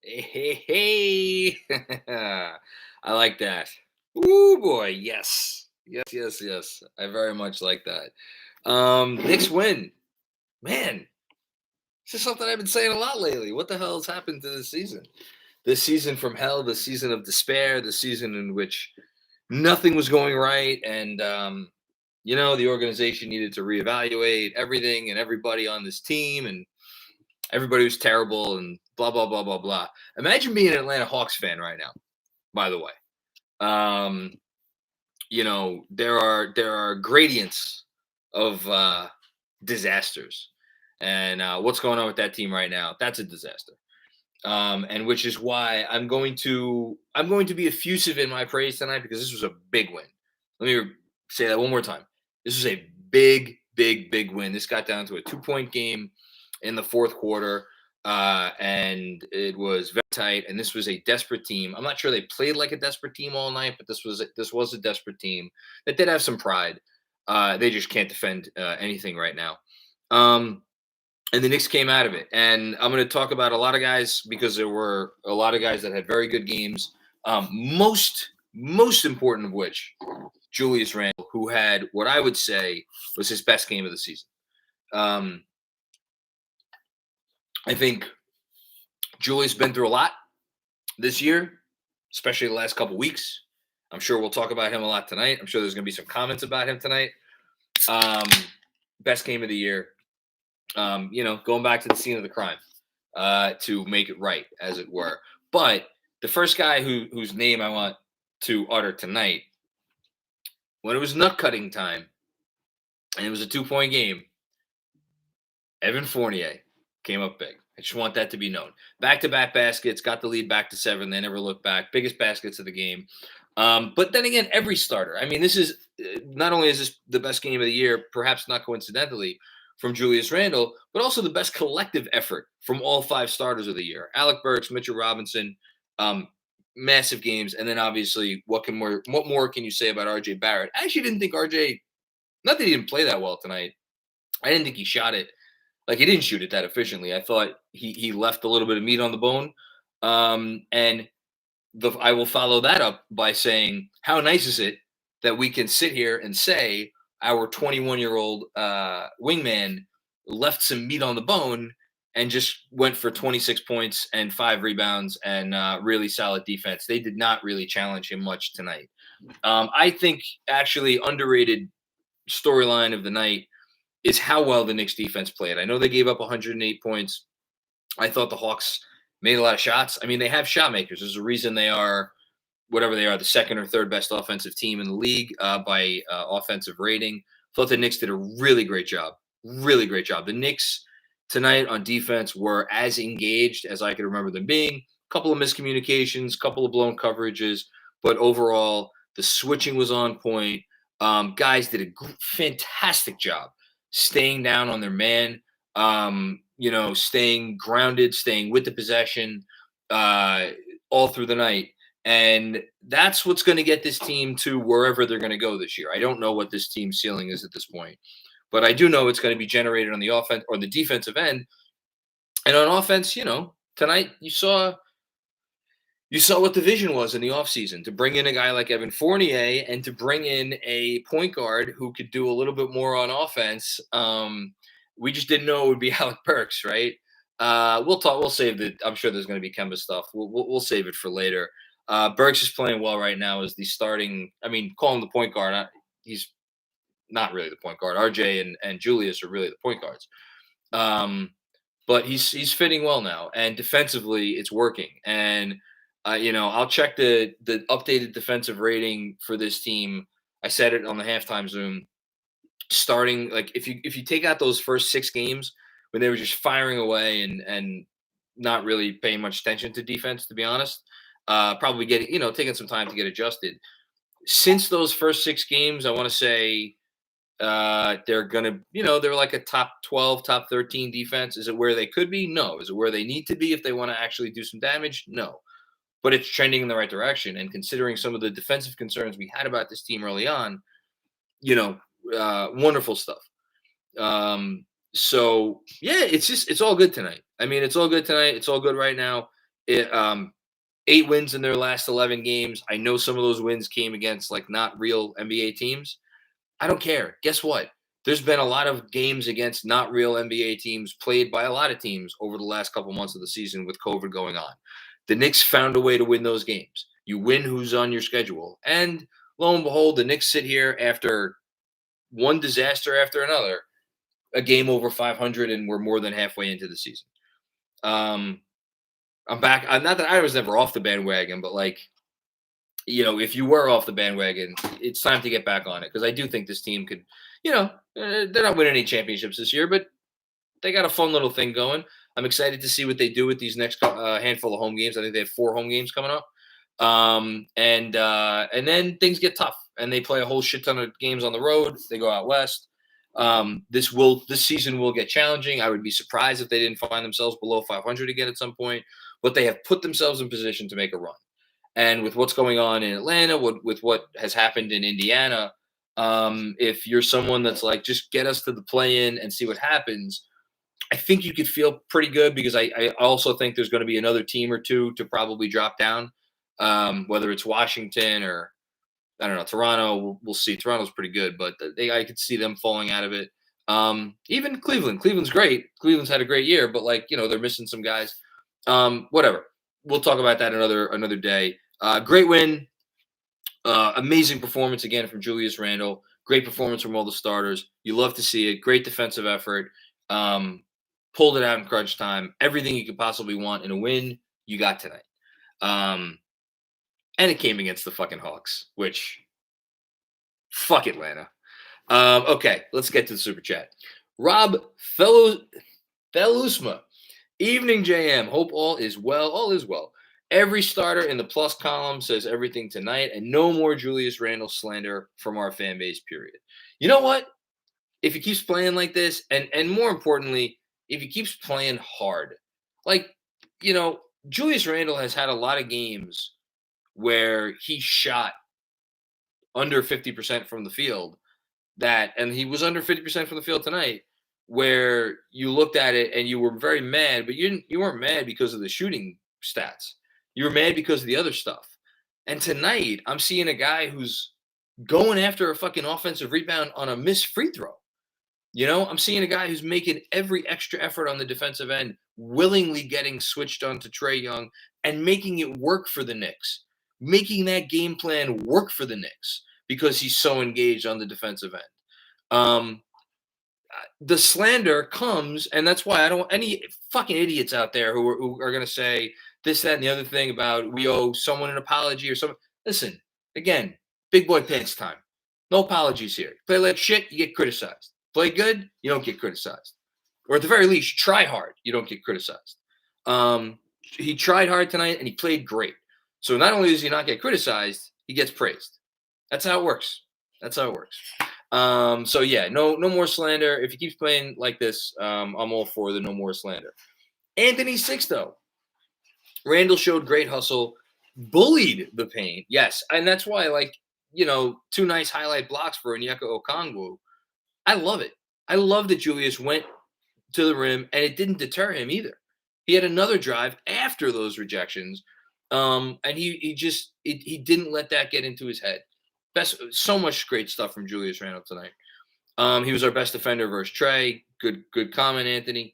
Hey, hey, hey. I like that. Ooh, boy. Yes. Yes, yes, yes. I very much like that. Knicks win. Man, this is something I've been saying a lot lately. What the hell has happened to this season? This season from hell, the season of despair, the season in which nothing was going right. And, the organization needed to reevaluate everything and everybody on this team. And everybody was terrible and blah, blah, blah, blah, blah. Imagine being an Atlanta Hawks fan right now, by the way. Um, there are gradients of disasters, and what's going on with that team right now? That's a disaster. And which is why I'm going to be effusive in my praise tonight because this was a big win. Let me say that one more time. This was a big, big, big win. This got down to a 2-point game in the fourth quarter. And it was very tight. And this was a desperate team. I'm not sure they played like a desperate team all night, but this was a desperate team that did have some pride. They just can't defend anything right now. And the Knicks came out of it. And I'm going to talk about a lot of guys because there were a lot of guys that had very good games. Most important of which, Julius Randle, who had what I would say was his best game of the season. I think Julius been through a lot this year, especially the last couple weeks. I'm sure we'll talk about him a lot tonight. I'm sure there's going to be some comments about him tonight. Best game of the year. Going back to the scene of the crime to make it right, as it were. But the first guy whose name I want to utter tonight, when it was nut cutting time, and it was a 2-point game, Evan Fournier came up big. I just want that to be known. Back-to-back baskets, got the lead back to 7. They never looked back. Biggest baskets of the game. But then again, every starter. I mean, this is not only is this the best game of the year, perhaps not coincidentally, from Julius Randle, but also the best collective effort from all 5 starters of the year. Alec Burks, Mitchell Robinson, massive games. And then obviously, what more can you say about RJ Barrett? I actually didn't think RJ, not that he didn't play that well tonight. I didn't think he shot it. Like, he didn't shoot it that efficiently. I thought he left a little bit of meat on the bone. And I will follow that up by saying, how nice is it that we can sit here and say our 21-year-old wingman left some meat on the bone and just went for 26 points and 5 rebounds and really solid defense. They did not really challenge him much tonight. I think actually underrated storyline of the night is how well the Knicks defense played. I know they gave up 108 points. I thought the Hawks made a lot of shots. I mean, they have shot makers. There's a reason they are whatever they are, the second or third best offensive team in the league by offensive rating. Thought the Knicks did a really great job. Really great job. The Knicks tonight on defense were as engaged as I could remember them being. A couple of miscommunications, couple of blown coverages, but overall the switching was on point. Guys did a fantastic job staying down on their man, staying grounded, staying with the possession all through the night. And that's what's going to get this team to wherever they're going to go this year. I don't know what this team's ceiling is at this point, but I do know it's going to be generated on the offense or the defensive end. And on offense, tonight you saw what the vision was in the offseason to bring in a guy like Evan Fournier and to bring in a point guard who could do a little bit more on offense. We just didn't know it would be Alec Burks, right? We'll save the. I'm sure there's going to be Kemba stuff. We'll save it for later. Burks is playing well right now as the starting. I mean, call him the point guard. He's not really the point guard. RJ and Julius are really the point guards. But he's fitting well now, and defensively, it's working. And I'll check the updated defensive rating for this team. I said it on the halftime Zoom. Starting like if you take out those first 6 games when they were just firing away and not really paying much attention to defense, to be honest, probably getting taking some time to get adjusted. Since those first 6 games, I want to say they're gonna they're like a top 12, top 13 defense. Is it where they could be? No. Is it where they need to be if they want to actually do some damage? No. But it's trending in the right direction. And considering some of the defensive concerns we had about this team early on, wonderful stuff. So yeah, it's all good tonight. I mean, it's all good tonight. It's all good right now. 8 wins in their last 11 games. I know some of those wins came against like not real NBA teams. I don't care. Guess what? There's been a lot of games against not real NBA teams played by a lot of teams over the last couple months of the season with COVID going on. The Knicks found a way to win those games. You win who's on your schedule. And lo and behold, the Knicks sit here after one disaster after another, a game over 500, and we're more than halfway into the season. I'm back. Not that I was never off the bandwagon, but like, if you were off the bandwagon, it's time to get back on it, because I do think this team could, they're not winning any championships this year, but they got a fun little thing going. I'm excited to see what they do with these next handful of home games. I think they have 4 home games coming up. And then things get tough, and they play a whole shit ton of games on the road. They go out west. This season will get challenging. I would be surprised if they didn't find themselves below 500 again at some point, but they have put themselves in position to make a run. And with what's going on in Atlanta, with what has happened in Indiana, if you're someone that's like, just get us to the play-in and see what happens, I think you could feel pretty good, because I also think there's going to be another team or two to probably drop down, whether it's Washington or, I don't know, Toronto. We'll see. Toronto's pretty good, but I could see them falling out of it. Even Cleveland. Cleveland's great. Cleveland's had a great year, but they're missing some guys. Whatever. We'll talk about that another day. Great win. Amazing performance again from Julius Randle. Great performance from all the starters. You love to see it. Great defensive effort. Pulled it out in crunch time. Everything you could possibly want in a win, you got tonight. And it came against the fucking Hawks, which, fuck Atlanta. Okay, let's get to the super chat. Rob Felusma. Evening, JM. Hope all is well. All is well. Every starter in the plus column says everything tonight, and no more Julius Randle slander from our fan base, period. You know what? If he keeps playing like this, and more importantly, if he keeps playing hard, Julius Randle has had a lot of games where he shot under 50% from the field, and he was under 50% from the field tonight, where you looked at it and you were very mad, but you weren't mad because of the shooting stats. You were mad because of the other stuff. And tonight, I'm seeing a guy who's going after a fucking offensive rebound on a missed free throw. I'm seeing a guy who's making every extra effort on the defensive end, willingly getting switched on to Trae Young and making it work for the Knicks, making that game plan work for the Knicks because he's so engaged on the defensive end. The slander comes, and that's why I don't want any fucking idiots out there who are going to say this, that, and the other thing about we owe someone an apology or something. Listen, again, big boy pants time. No apologies here. Play like shit, you get criticized. Play good, you don't get criticized. Or at the very least, try hard, you don't get criticized. He tried hard tonight, and he played great. So not only does he not get criticized, he gets praised. That's how it works. So yeah, no more slander. If he keeps playing like this, I'm all for the no more slander. Anthony Sixto. Randle showed great hustle, bullied the paint. Yes, and that's why, 2 nice highlight blocks for Onyeka Okongwu. I love it. I love that Julius went to the rim, and it didn't deter him either. He had another drive after those rejections, and he didn't let that get into his head. So much great stuff from Julius Randle tonight. He was our best defender versus Trae. Good comment, Anthony.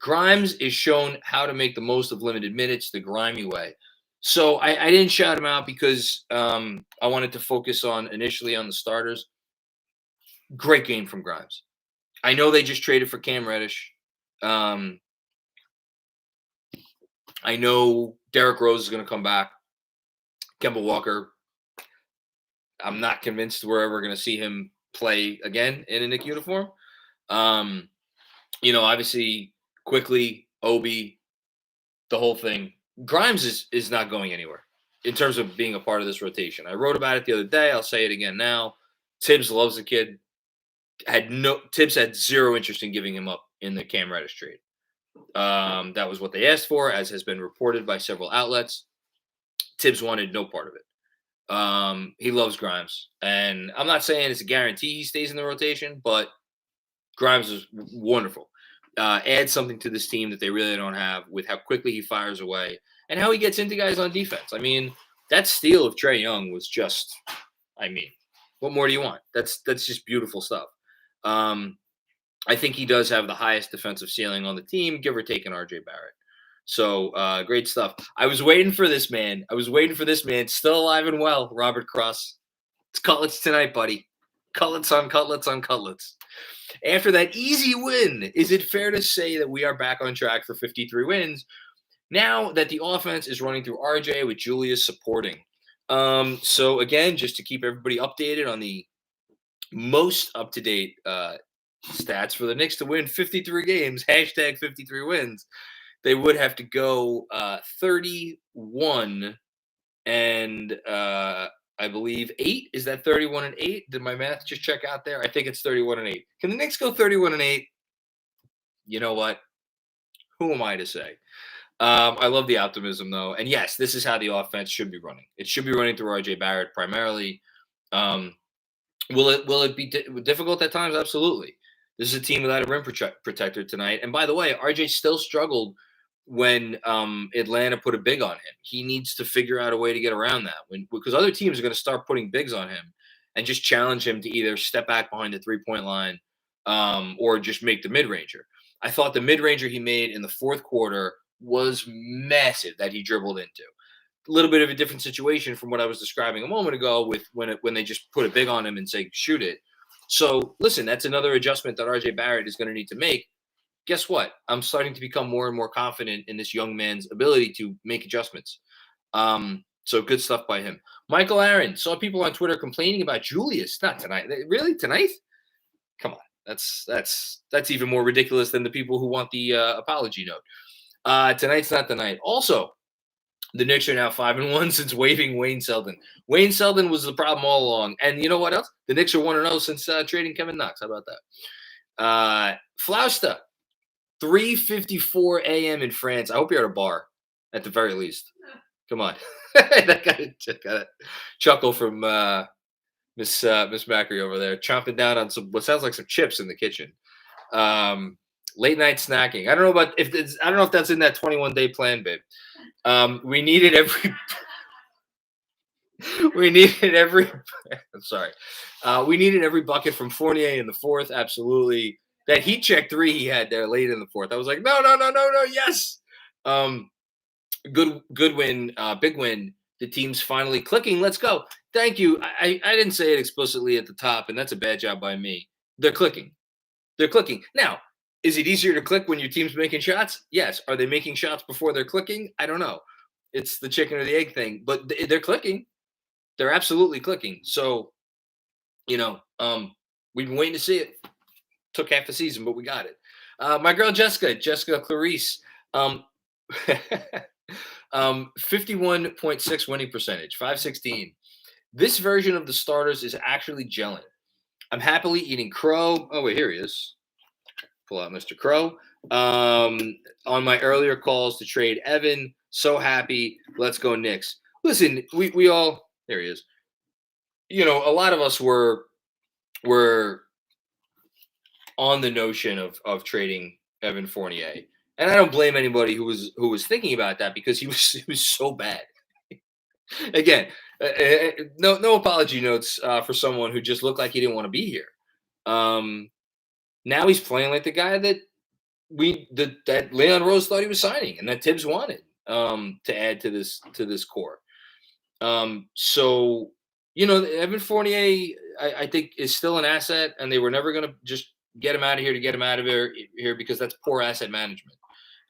Grimes is shown how to make the most of limited minutes the grimy way. So I didn't shout him out because I wanted to focus initially on the starters. Great game from Grimes. I know they just traded for Cam Reddish. I know Derrick Rose is going to come back. Kemba Walker, I'm not convinced we're ever going to see him play again in a Knicks uniform. Obviously, quickly, Obi, the whole thing. Grimes is not going anywhere in terms of being a part of this rotation. I wrote about it the other day. I'll say it again now. Tibbs loves the kid. Tibbs had zero interest in giving him up in the Cam Reddish trade. That was what they asked for, as has been reported by several outlets. Tibbs wanted no part of it. He loves Grimes, and I'm not saying it's a guarantee he stays in the rotation, but Grimes is wonderful. adds something to this team that they really don't have with how quickly he fires away and how he gets into guys on defense. I mean, that steal of Trae Young was just, I mean, what more do you want? That's just beautiful stuff. I think he does have the highest defensive ceiling on the team, give or take an RJ Barrett. So great stuff. I was waiting for this man. Still alive and well, Robert Cross. It's cutlets tonight, buddy. Cutlets on cutlets on cutlets. After that easy win, is it fair to say that we are back on track for 53 wins now that the offense is running through RJ with Julius supporting? So again, just to keep everybody updated on the most up-to-date stats for the Knicks to win 53 games, hashtag 53 wins, they would have to go 31 and I believe 8. Is that 31 and 8? Did my math just check out there? I think it's 31 and 8. Can the Knicks go 31 and 8? You know what? Who am I to say? I love the optimism, though. And yes, this is how the offense should be running. It should be running through RJ Barrett primarily. Will it be difficult at times? Absolutely. This is a team without a rim protector tonight. And by the way, RJ still struggled when Atlanta put a big on him. He needs to figure out a way to get around that because other teams are going to start putting bigs on him and just challenge him to either step back behind the three-point line or just make the mid-ranger. I thought the mid-ranger he made in the fourth quarter was massive that he dribbled into. A little bit of a different situation from what I was describing a moment ago with when they just put a big on him and say, shoot it. So, listen, that's another adjustment that RJ Barrett is going to need to make. Guess what? I'm starting to become more and more confident in this young man's ability to make adjustments. So good stuff by him. Michael Aaron, saw people on Twitter complaining about Julius. Not tonight. Really? Tonight? Come on. That's even more ridiculous than the people who want the apology note. Tonight's not the night. Also, the Knicks are now 5-1 since waiving Wayne Selden. Wayne Selden was the problem all along. And you know what else? The Knicks are 1-0 since trading Kevin Knox. How about that? Flausta. 3:54 a.m. in France. I hope you're at a bar, at the very least. Come on. That got a chuckle from Miss Macri over there, chomping down on some what sounds like some chips in the kitchen. Late night snacking. I don't know if that's in that 21-day plan, babe. We needed every. I'm sorry. We needed every bucket from Fournier in the fourth. Absolutely. That heat check 3 he had there late in the fourth. I was like, no, yes. Good win, big win. The team's finally clicking. Let's go. Thank you. I didn't say it explicitly at the top, and that's a bad job by me. They're clicking. Now, is it easier to click when your team's making shots? Yes. Are they making shots before they're clicking? I don't know. It's the chicken or the egg thing, but they're clicking. They're absolutely clicking. So, we've been waiting to see it. Took half the season, but we got it. My girl Jessica Clarice, 51.6 winning percentage, 516. This version of the starters is actually gelling. I'm happily eating crow. Oh, wait, here he is. Pull out Mr. Crow. On my earlier calls to trade Evan. So happy. Let's go Knicks. Listen, we all, there he is. A lot of us were on the notion of trading Evan Fournier. And I don't blame anybody who was thinking about that because he was so bad. Again, no apology notes for someone who just looked like he didn't want to be here. Now he's playing like the guy that Leon Rose thought he was signing and that Tibbs wanted to add to this core. So Evan Fournier, I think, is still an asset, and they were never going to just get him out of here to get him out of here because that's poor asset management.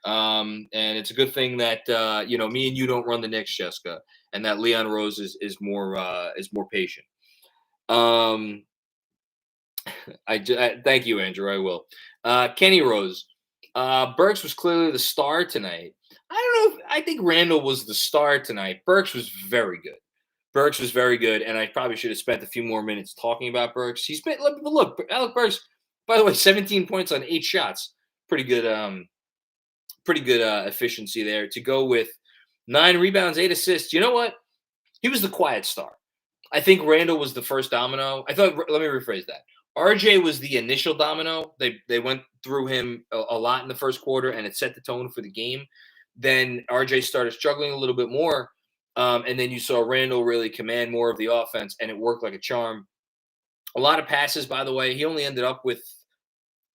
And it's a good thing that me and you don't run the Knicks, Jessica, and that Leon Rose is more patient. I thank you, Andrew. I will. Kenny Rose, Burks was clearly the star tonight. I don't know. I think Randle was the star tonight. Burks was very good, and I probably should have spent a few more minutes talking about Burks. He's been look, Alec Burks. By the way, 17 points on 8 shots. Pretty good efficiency there to go with 9 rebounds, 8 assists. You know what? He was the quiet star. I think Randle was the first domino. Let me rephrase that. RJ was the initial domino. They went through him a lot in the first quarter, and it set the tone for the game. Then RJ started struggling a little bit more, and then you saw Randle really command more of the offense, and it worked like a charm. A lot of passes, by the way. He only ended up with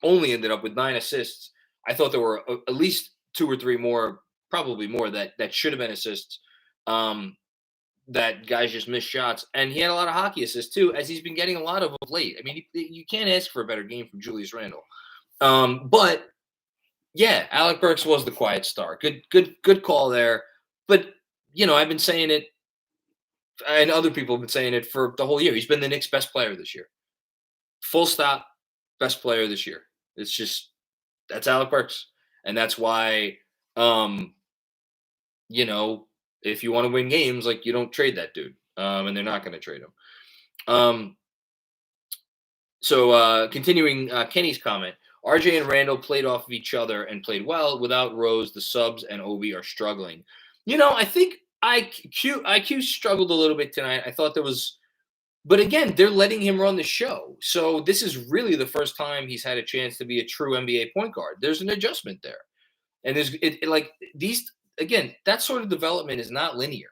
9 assists. I thought there were at least 2 or 3 more, probably more, that should have been assists. That guys just missed shots, and he had a lot of hockey assists too, as he's been getting a lot of late. I mean, you can't ask for a better game from Julius Randle. But yeah, Alec Burks was the quiet star. Good call there. But I've been saying it, and other people have been saying it for the whole year. He's been the Knicks' best player this year. Full stop, best player this year. It's just, that's Alec Burks, and that's why if you want to win games, like, you don't trade that dude, and they're not going to trade him. So continuing Kenny's comment, RJ and Randle played off of each other and played well. Without Rose, the subs and Obi are struggling. I think IQ struggled a little bit tonight. I thought there was, but again, they're letting him run the show. So this is really the first time he's had a chance to be a true NBA point guard. There's an adjustment there, and there's like these. Again, that sort of development is not linear.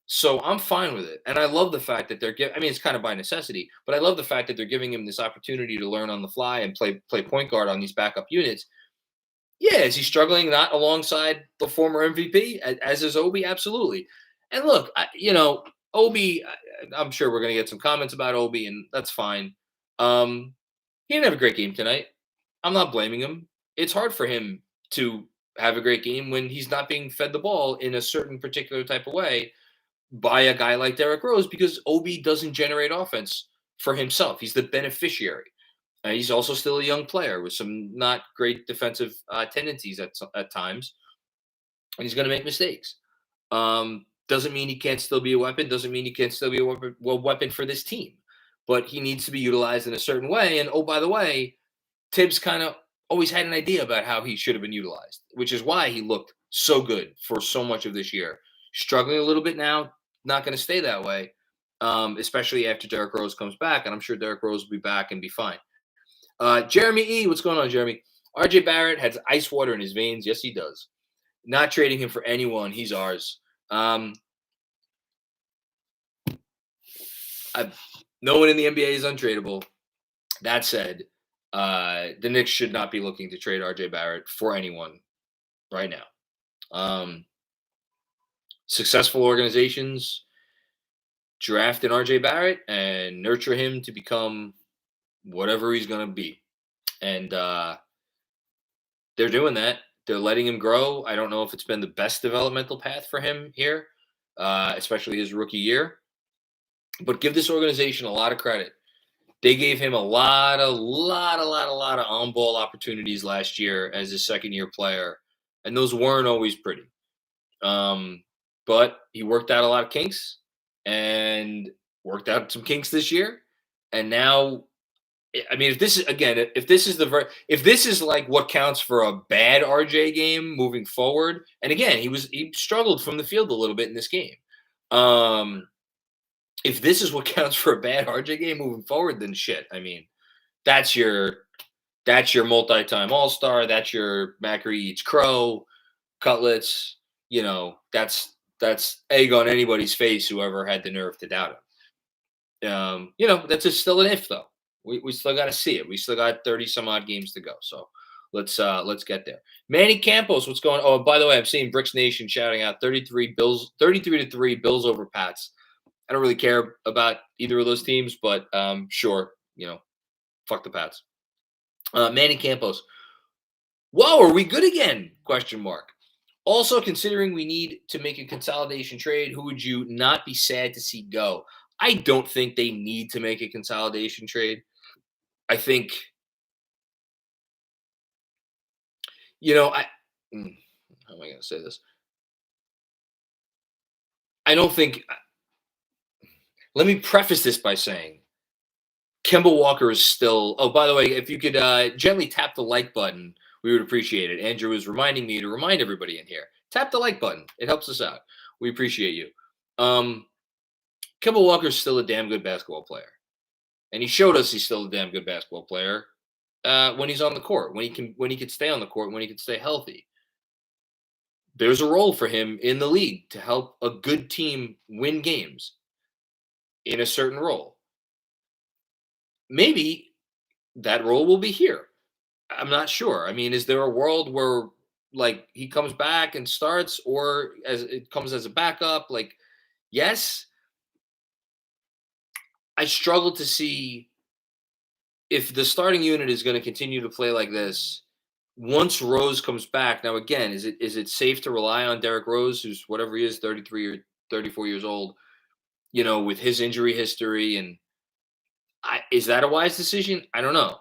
So I'm fine with it. And I love the fact that they're giving, I mean, it's kind of by necessity, but I love the fact that they're giving him this opportunity to learn on the fly and play point guard on these backup units. Yeah, is he struggling not alongside the former MVP, as is Obi? Absolutely. And look, Obi, I'm sure we're going to get some comments about Obi, and that's fine. He didn't have a great game tonight. I'm not blaming him. It's hard for him to have a great game when he's not being fed the ball in a certain particular type of way by a guy like Derrick Rose, because Obi doesn't generate offense for himself. He's the beneficiary. He's also still a young player with some not great defensive tendencies at times, and he's going to make mistakes. Doesn't mean he can't still be a weapon. Doesn't mean he can't still be a weapon for this team. But he needs to be utilized in a certain way. And, oh, by the way, Tibbs kind of always had an idea about how he should have been utilized, which is why he looked so good for so much of this year. Struggling a little bit now, not going to stay that way, especially after Derrick Rose comes back, and I'm sure Derrick Rose will be back and be fine. Jeremy E., what's going on, Jeremy? RJ Barrett has ice water in his veins. Yes, he does. Not trading him for anyone. He's ours. No one in the NBA is untradeable. That said, the Knicks should not be looking to trade RJ Barrett for anyone right now. Successful organizations draft an RJ Barrett and nurture him to become whatever he's going to be. And they're doing that. They're letting him grow. I don't know if it's been the best developmental path for him here, especially his rookie year. But give this organization a lot of credit. They gave him a lot of on-ball opportunities last year as a second-year player, and those weren't always pretty. But he worked out a lot of kinks and worked out some kinks this year. And now, I mean, if this is like what counts for a bad RJ game moving forward, and again, he struggled from the field a little bit in this game. If this is what counts for a bad RJ game moving forward, then shit. I mean, that's your multi-time All-Star. That's your Macri eats crow, cutlets. That's egg on anybody's face, whoever had the nerve to doubt him. That's just still an if, though. We still got to see it. We still got 30 some odd games to go. So let's get there. Manny Campos, what's going on? Oh, by the way, I'm seeing Bricks Nation shouting out 33 to 3 Bills over Pats. I don't really care about either of those teams, but sure, fuck the Pats. Manny Campos. Whoa, are we good again? ? Also, considering we need to make a consolidation trade, who would you not be sad to see go? I don't think they need to make a consolidation trade. I think, how am I going to say this? I don't think. Let me preface this by saying Kemba Walker is still. Oh, by the way, if you could gently tap the like button, we would appreciate it. Andrew is reminding me to remind everybody in here. Tap the like button. It helps us out. We appreciate you. Kemba Walker is still a damn good basketball player. And he showed us he's still a damn good basketball player when he's on the court, when he can stay on the court, when he can stay healthy. There's a role for him in the league to help a good team win games in a certain role. Maybe that role will be here. I'm not sure. I mean, is there a world where like he comes back and starts, or as it comes as a backup? Like, yes, I struggle to see if the starting unit is going to continue to play like this once Rose comes back. Now, again, is it safe to rely on Derrick Rose, who's whatever he is, 33 or 34 years old, with his injury history? And is that a wise decision? I don't know.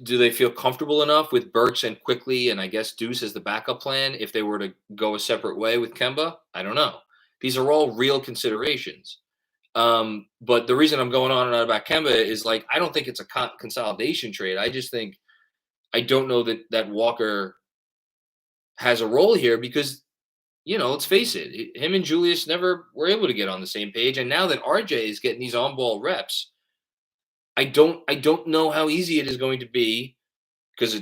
Do they feel comfortable enough with Burks and Quickly and I guess Deuce as the backup plan if they were to go a separate way with Kemba? I don't know. These are all real considerations. But the reason I'm going on and on about Kemba is like I don't think it's a consolidation trade. I just think I don't know that Walker has a role here because let's face it, him and Julius never were able to get on the same page, and now that RJ is getting these on-ball reps, I don't know how easy it is going to be because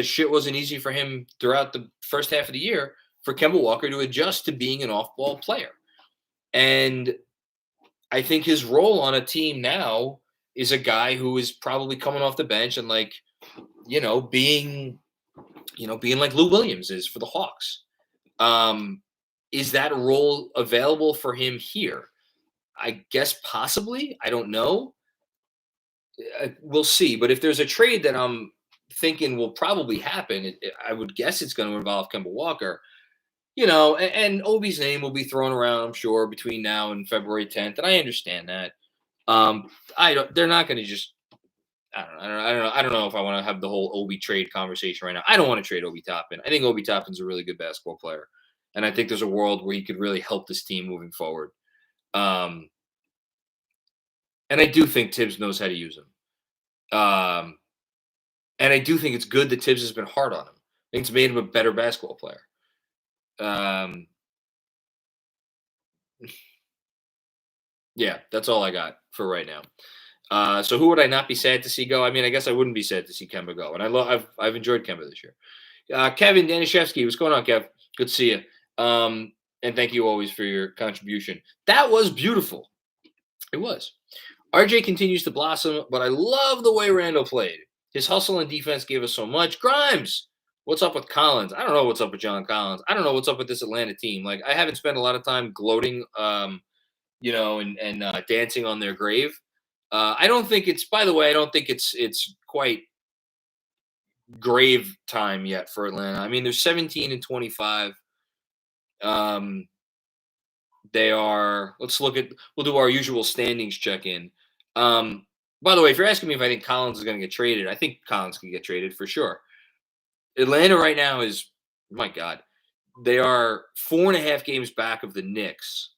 shit wasn't easy for him throughout the first half of the year for Kemba Walker to adjust to being an off-ball player. And I think his role on a team now is a guy who is probably coming off the bench and being like Lou Williams is for the Hawks. Is that a role available for him here? I guess possibly. I don't know. We'll see. But if there's a trade that I'm thinking will probably happen, I would guess it's going to involve Kemba Walker. And Obi's name will be thrown around, I'm sure, between now and February 10th, and I understand that. They're not going to just. I don't know if I want to have the whole Obi trade conversation right now. I don't want to trade Obi Toppin. I think Obi Toppin's a really good basketball player, and I think there's a world where he could really help this team moving forward. And I do think Tibbs knows how to use him. And I do think it's good that Tibbs has been hard on him. I think it's made him a better basketball player. Yeah, that's all I got for right now. So who would I not be sad to see go? I mean, I guess I wouldn't be sad to see Kemba go. And I've enjoyed Kemba this year. Kevin Danishevsky, what's going on, Kev? Good to see you. And thank you always for your contribution. That was beautiful. It was. RJ continues to blossom, but I love the way Randle played. His hustle and defense gave us so much. Grimes, what's up with Collins? I don't know what's up with John Collins. I don't know what's up with this Atlanta team. Like, I haven't spent a lot of time gloating, and dancing on their grave. I don't think it's, by the way, I don't think it's quite grave time yet for Atlanta. I mean, they're 17-25. They are, we'll do our usual standings check-in. By the way, if you're asking me if I think Collins is going to get traded, I think Collins can get traded for sure. Atlanta right now is, my God, they are 4.5 games back of the Knicks.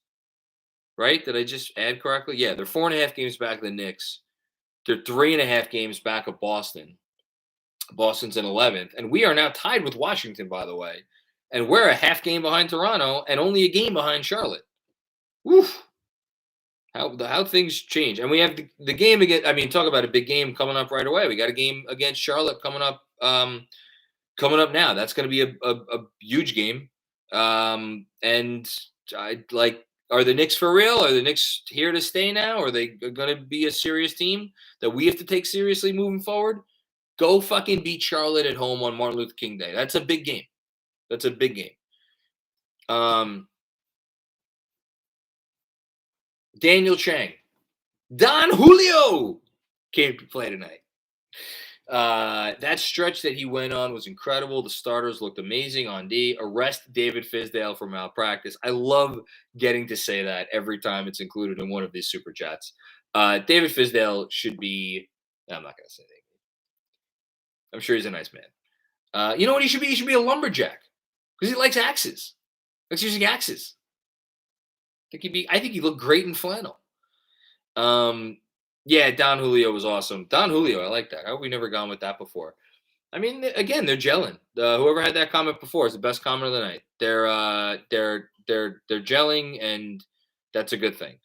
Right? Did I just add correctly? Yeah, they're 4.5 games back of the Knicks. They're 3.5 games back of Boston. Boston's in 11th. And we are now tied with Washington, by the way. And we're a half game behind Toronto and only a game behind Charlotte. Woof. How things change. And we have the game again. I mean, talk about a big game coming up right away. We got a game against Charlotte coming up now. That's going to be a huge game. And I like, are the Knicks for real? Are the Knicks here to stay now? Are they going to be a serious team that we have to take seriously moving forward? Go fucking beat Charlotte at home on Martin Luther King Day. That's a big game. That's a big game. Daniel Chang. Don Julio came to play tonight. That stretch that he went on was incredible. The starters looked amazing on D. Arrest David Fizdale for malpractice. I love getting to say that every time it's included in one of these super chats. David Fizdale should be. I'm not going to say anything. I'm sure he's a nice man. You know what he should be? He should be a lumberjack because he likes axes. Likes using axes. I think he'd look great in flannel. Yeah, Don Julio was awesome. Don Julio, I like that. How have we never gone with that before? I mean, again, they're gelling. Whoever had that comment before is the best comment of the night. They're gelling, and that's a good thing.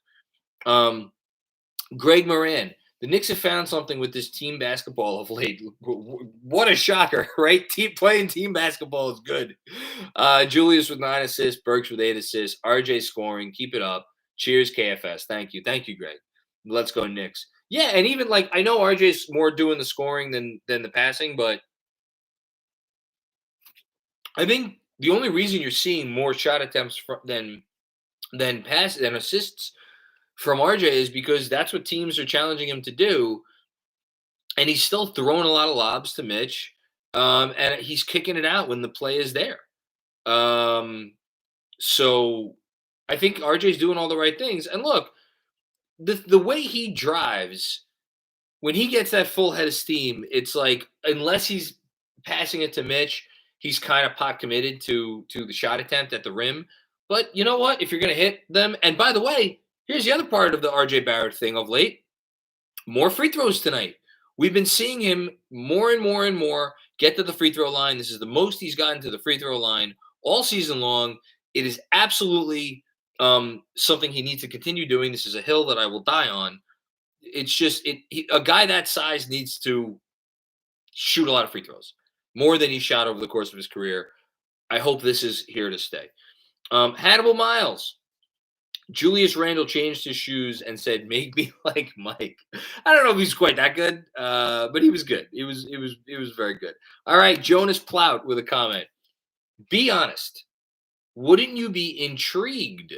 Greg Moran, The Knicks have found something with this team basketball of late. What a shocker, right? Playing team basketball is good. Julius with 9 assists, Burks with 8 assists, RJ scoring. Keep it up. Cheers, KFS. Thank you. Thank you, Greg. Let's go Knicks. Yeah, and even like I know RJ's more doing the scoring than the passing, but I think the only reason you're seeing more shot attempts than assists from RJ is because that's what teams are challenging him to do, and he's still throwing a lot of lobs to Mitch, and he's kicking it out when the play is there. So I think RJ's doing all the right things. And look, the way he drives, when he gets that full head of steam, it's like unless he's passing it to Mitch, he's kind of pot committed to the shot attempt at the rim. But you know what? If you're going to hit them, and by the way, here's the other part of the RJ Barrett thing of late. More free throws tonight. We've been seeing him more and more and more get to the free throw line. This is the most he's gotten to the free throw line all season long. It is absolutely something he needs to continue doing. This is a hill that I will die on. It's just a guy that size needs to shoot a lot of free throws, more than he shot over the course of his career. I hope this is here to stay. Hannibal Miles. Julius Randle changed his shoes and said, "Make me like Mike." I don't know if he's quite that good, but he was good. It was very good. All right, Jonas Plout with a comment. Be honest. Wouldn't you be intrigued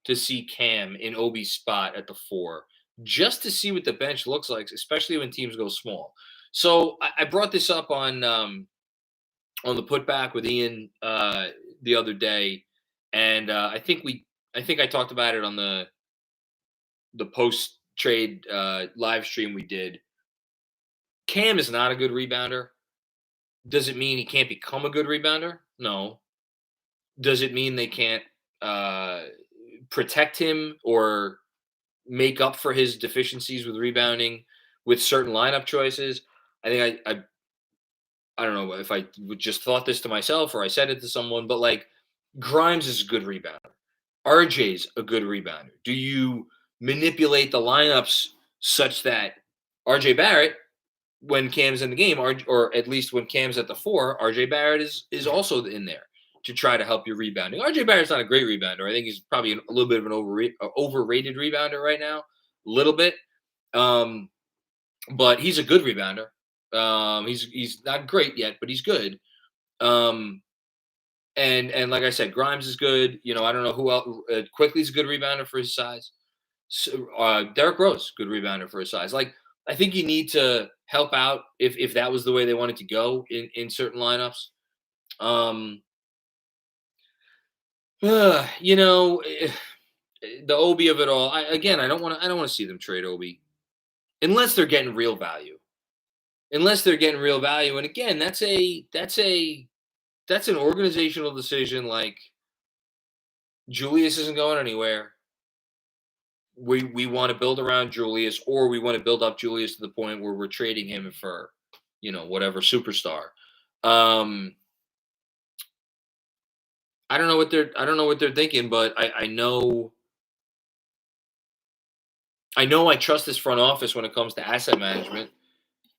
to see Cam in Obi's spot at the 4, just to see what the bench looks like, especially when teams go small? So I brought this up on the putback with Ian the other day, and I think I talked about it on the post trade live stream we did. Cam is not a good rebounder. Does it mean he can't become a good rebounder? No. Does it mean they can't protect him or make up for his deficiencies with rebounding with certain lineup choices? I think I don't know if I just thought this to myself or I said it to someone, but like Grimes is a good rebounder. RJ's a good rebounder. Do you manipulate the lineups such that RJ Barrett, when Cam's in the game, or at least when Cam's at the 4, RJ Barrett is also in there to try to help your rebounding? RJ Barrett's not a great rebounder. I think he's probably a little bit of an overrated rebounder right now, a little bit. But he's a good rebounder. He's not great yet, but he's good. And like I said, Grimes is good. You know, I don't know who else. Quickly's a good rebounder for his size. So, Derrick Rose, good rebounder for his size. Like, I think you need to help out if that was the way they wanted to go in certain lineups. You know, the Obi of it all. I don't want to see them trade Obi unless they're getting real value. Unless they're getting real value, and again, that's an organizational decision. Like, Julius isn't going anywhere. We want to build around Julius, or we want to build up Julius to the point where we're trading him for, you know, whatever superstar. I don't know what they're thinking, but I know I trust this front office when it comes to asset management,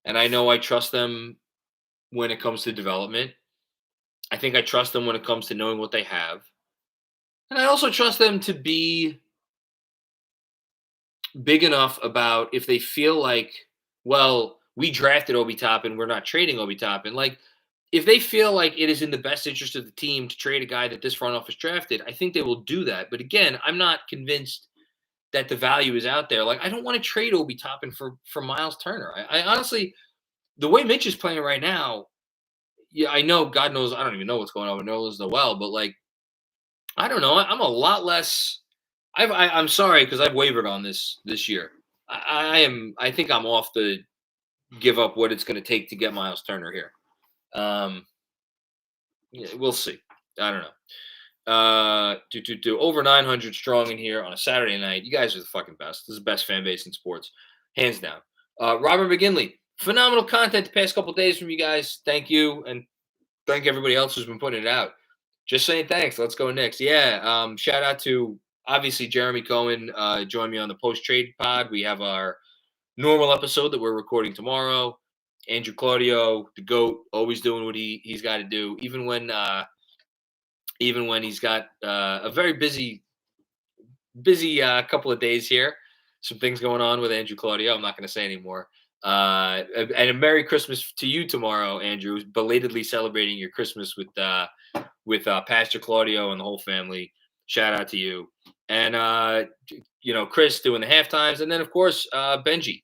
and I know I trust them when it comes to development. I think I trust them when it comes to knowing what they have, and I also trust them to be big enough about if they feel like, well, we drafted Obi Toppin, we're not trading Obi Toppin. Like, if they feel like it is in the best interest of the team to trade a guy that this front office drafted, I think they will do that. But again, I'm not convinced that the value is out there. Like, I don't want to trade Obi Toppin for Miles Turner. I honestly, the way Mitch is playing right now, yeah, I know, God knows, I don't even know what's going on with Noel, but like, I don't know. I'm a lot less. I'm sorry because I've wavered on this year. I think I'm off to give up what it's going to take to get Miles Turner here. Yeah, we'll see. I don't know. Over 900 strong in here on a Saturday night. You guys are the fucking best. This is the best fan base in sports, hands down. Robert McGinley, phenomenal content the past couple days from you guys. Thank you, and thank everybody else who's been putting it out. Just saying thanks. Let's go Knicks. Yeah. Shout out to obviously Jeremy Cohen joined me on the post trade pod. We have our normal episode that we're recording tomorrow. Andrew Claudio, the GOAT, always doing what he's got to do, even when he's got a very busy couple of days here. Some things going on with Andrew Claudio. I'm not going to say anymore. And a Merry Christmas to you tomorrow, Andrew. Belatedly celebrating your Christmas with Pastor Claudio and the whole family. Shout out to you. And Chris doing the half times, and then of course Benji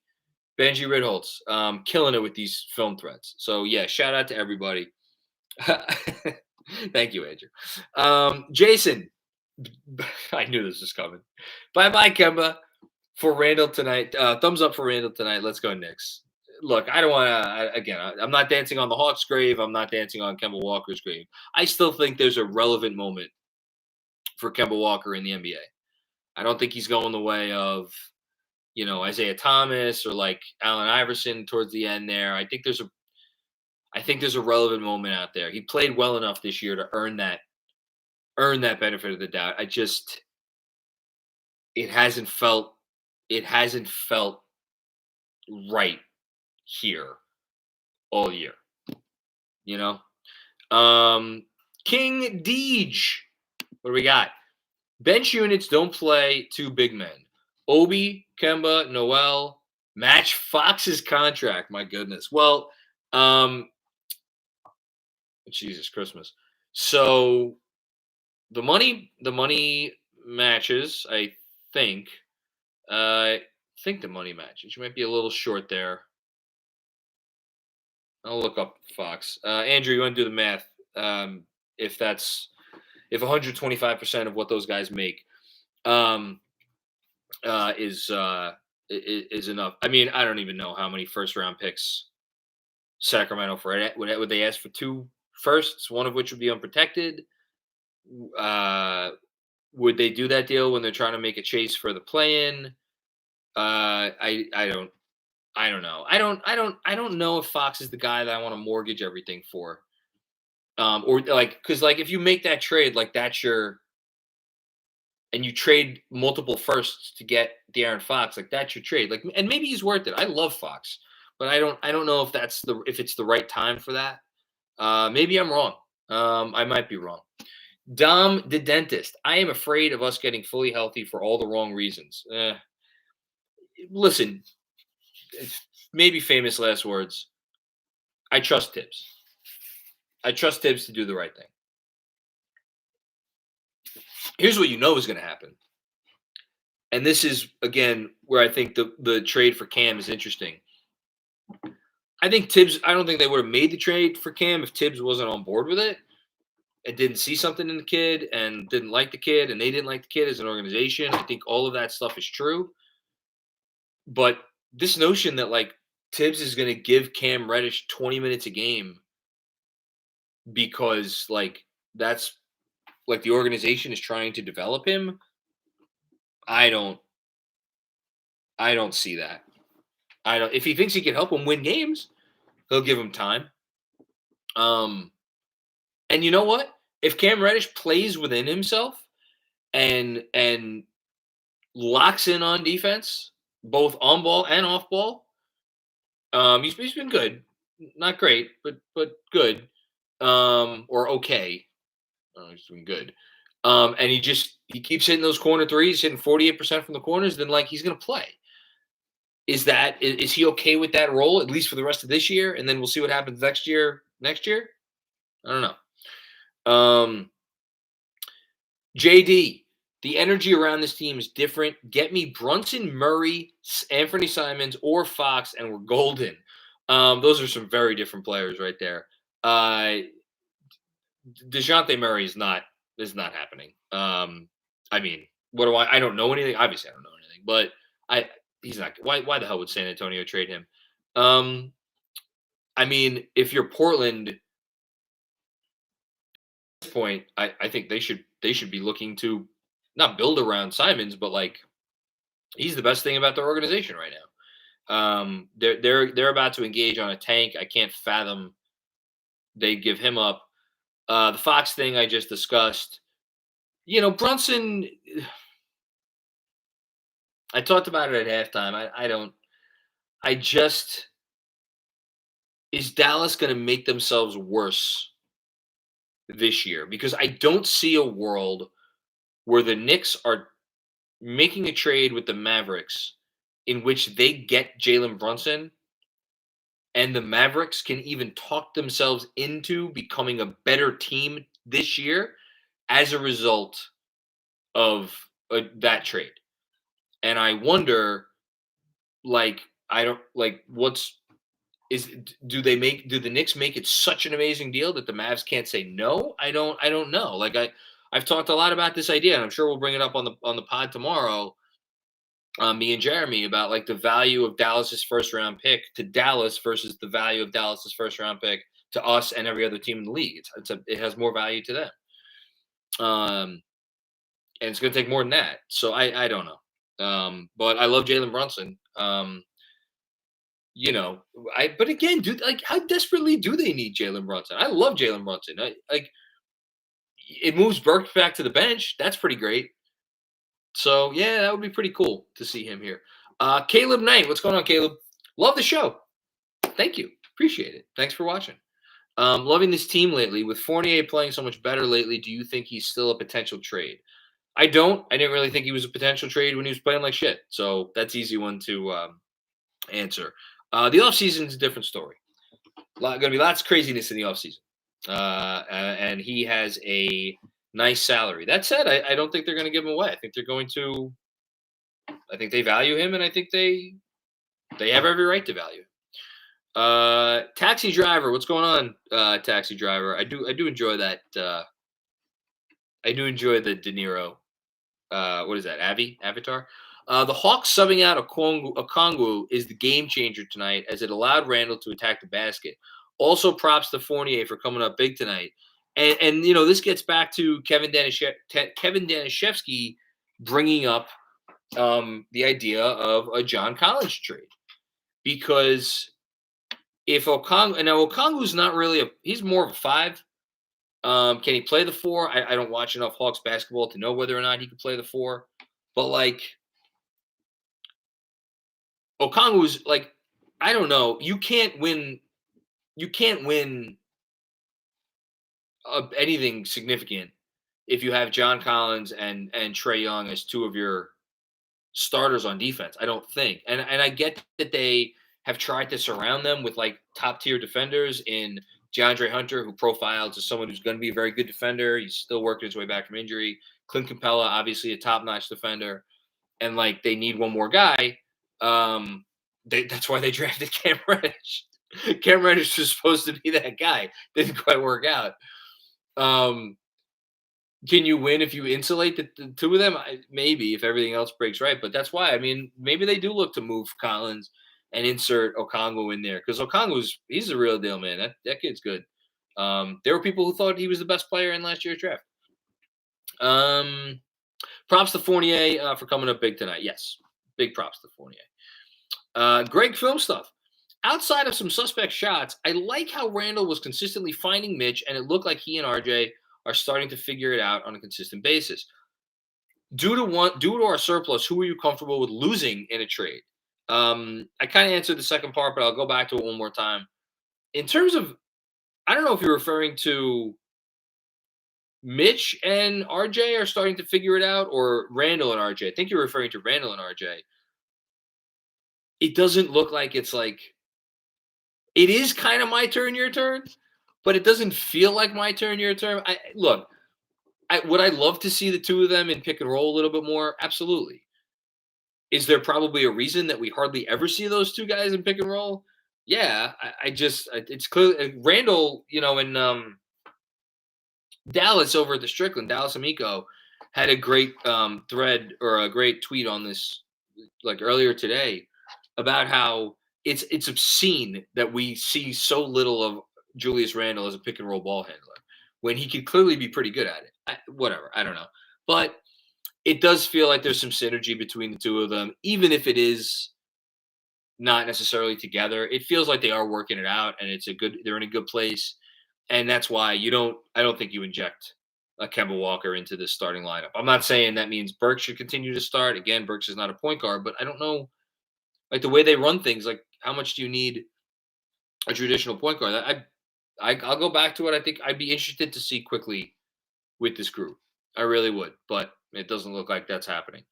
Ridholtz, killing it with these film threads. So yeah, shout out to everybody. Thank you, Andrew. Jason, I knew this was coming. Bye, Kemba. For Randle tonight, thumbs up for Randle tonight. Let's go Knicks. Look, I don't want to. Again, I'm not dancing on the Hawks' grave. I'm not dancing on Kemba Walker's grave. I still think there's a relevant moment for Kemba Walker in the NBA. I don't think he's going the way of, Isaiah Thomas or like Allen Iverson towards the end there. I think there's a relevant moment out there. He played well enough this year to earn that benefit of the doubt. It hasn't felt right here all year. King Deej. What do we got? Bench units don't play two big men. Obi, Kemba, Noel, match Fox's contract. My goodness. Well, Jesus Christmas. So the money matches, I think. The money matches. You might be a little short there. I'll look up Fox. Andrew, you want to do the math? If 125% of what those guys make is enough. I mean, I don't even know how many first round picks Sacramento for it. Would they ask for 2 firsts, one of which would be unprotected? Would they do that deal when they're trying to make a chase for the play-in? I don't know. I don't know if Fox is the guy that I want to mortgage everything for. Or because if you make that trade, and you trade multiple firsts to get De'Aaron Fox, that's your trade. And maybe he's worth it. I love Fox, but I don't know if it's the right time for that. Maybe I'm wrong. I might be wrong. Dom the dentist. I am afraid of us getting fully healthy for all the wrong reasons. Listen, maybe famous last words. I trust Tibbs. I trust Tibbs to do the right thing. Here's what is going to happen. And this is, again, where I think the trade for Cam is interesting. I think Tibbs, I don't think they would have made the trade for Cam if Tibbs wasn't on board with it and didn't see something in the kid and didn't like the kid and they didn't like the kid as an organization. I think all of that stuff is true. But this notion that Tibbs is going to give Cam Reddish 20 minutes a game because that's the organization is trying to develop him, I don't see that. If he thinks he can help him win games, he'll give him time. And you know what? If Cam Reddish plays within himself and locks in on defense, both on ball and off ball, he's been good. Not great, but good. Or okay. He's doing good. And he keeps hitting those corner threes, hitting 48% from the corners, then he's going to play. Is he okay with that role, at least for the rest of this year? And then we'll see what happens next year. I don't know. JD, the energy around this team is different. Get me Brunson, Murray, Anthony Simons, or Fox, and we're golden. Those are some very different players right there. DeJounte Murray is not happening. I mean, I don't know anything. Obviously, I don't know anything, but he's not. Why the hell would San Antonio trade him? I mean, if you're Portland, at this point, I think they should be looking to not build around Simons, but he's the best thing about their organization right now. They're about to engage on a tank. I can't fathom they give him up. The Fox thing I just discussed. Brunson, I talked about it at halftime. is Dallas going to make themselves worse this year? Because I don't see a world where the Knicks are making a trade with the Mavericks in which they get Jalen Brunson and the Mavericks can even talk themselves into becoming a better team this year as a result of that trade. And I wonder, do the Knicks make it such an amazing deal that the Mavs can't say no? I don't know. I've talked a lot about this idea, and I'm sure we'll bring it up on the pod tomorrow. Me and Jeremy about like the value of Dallas's first round pick to Dallas versus the value of Dallas's first round pick to us and every other team in the league. It has more value to them. And it's going to take more than that. So I don't know. But I love Jalen Brunson. But again, dude, like how desperately do they need Jalen Brunson? I love Jalen Brunson. It moves Burks back to the bench. That's pretty great. So yeah, that would be pretty cool to see him here. Caleb Knight, what's going on, Caleb? Love the show. Thank you. Appreciate it. Thanks for watching. Loving this team lately. With Fournier playing so much better lately, do you think he's still a potential trade? I don't. I didn't really think he was a potential trade when he was playing like shit. So that's easy one to answer. The offseason is a different story. Going to be lots of craziness in the offseason. And he has a nice salary. That said, I don't think they're going to give him away. I think they value him, and I think they have every right to value him. Taxi driver, what's going on, taxi driver? I do enjoy that. I do enjoy the De Niro. What is that? Avatar. The Hawks subbing out Okongwu is the game changer tonight, as it allowed Randle to attack the basket. Also, props to Fournier for coming up big tonight. And this gets back to Kevin Danishevsky bringing up the idea of a John Collins trade, because if Okongwu's not really he's more of a 5. Can he play the 4? I don't watch enough Hawks basketball to know whether or not he could play the 4. But Okongwu's I don't know. You can't win anything significant if you have John Collins and Trae Young as 2 of your starters on defense. I don't think. And I get that they have tried to surround them with top tier defenders in DeAndre Hunter, who profiles as someone who's going to be a very good defender. He's still working his way back from injury. Clint Capella, obviously a top-notch defender. And they need one more guy. That's why they drafted Cam Reddish. Cam Reddish was supposed to be that guy. Didn't quite work out. Can you win if you insulate the 2 of them? Maybe, if everything else breaks right. But that's why. I mean, maybe they do look to move Collins and insert Okongwu in there, because he's the real deal, man. That kid's good. There were people who thought he was the best player in last year's draft. Props to Fournier for coming up big tonight. Yes, big props to Fournier. Great film stuff. Outside of some suspect shots, I like how Randle was consistently finding Mitch, and it looked like he and RJ are starting to figure it out on a consistent basis. Due to our surplus, who are you comfortable with losing in a trade? I kind of answered the second part, but I'll go back to it one more time. In terms of, I don't know if you're referring to Mitch and RJ are starting to figure it out, or Randle and RJ. I think you're referring to Randle and RJ. It doesn't look like it's it is kind of my turn, your turn, but it doesn't feel like my turn, your turn. Would I love to see the 2 of them in pick and roll a little bit more? Absolutely. Is there probably a reason that we hardly ever see those 2 guys in pick and roll? Yeah, it's clear. Randle, in Dallas over at the Strickland, Dallas Amico had a great thread or a great tweet on this earlier today about how it's obscene that we see so little of Julius Randle as a pick and roll ball handler when he could clearly be pretty good at it. Whatever, I don't know. But it does feel like there's some synergy between the 2 of them, even if it is not necessarily together. It feels like they are working it out, and they're in a good place. And that's why I don't think you inject a Kemba Walker into the starting lineup. I'm not saying that means Burks should continue to start. Again, Burks is not a point guard, but I don't know, the way they run things, how much do you need a traditional point guard? I'll go back to it. I think I'd be interested to see quickly with this group. I really would, but it doesn't look like that's happening.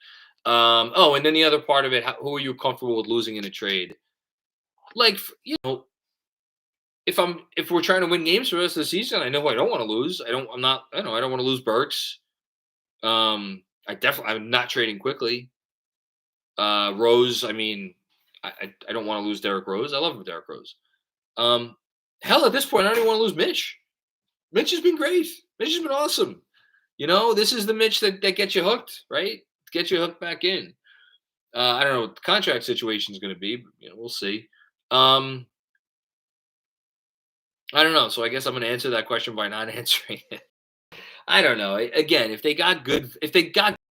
And then the other part of it, who are you comfortable with losing in a trade? Like, if we're trying to win games for the rest of the season, I know who I don't want to lose. I don't want to lose Burks. I'm not trading quickly. Rose, I mean, I don't want to lose Derrick Rose. I love Derrick Rose. Hell, at this point, I don't even want to lose Mitch. Mitch has been great. Mitch has been awesome. This is the Mitch that gets you hooked, right? Get you hooked back in. I don't know what the contract situation is going to be, but we'll see. I don't know. So I guess I'm going to answer that question by not answering it. I don't know. Again, if they got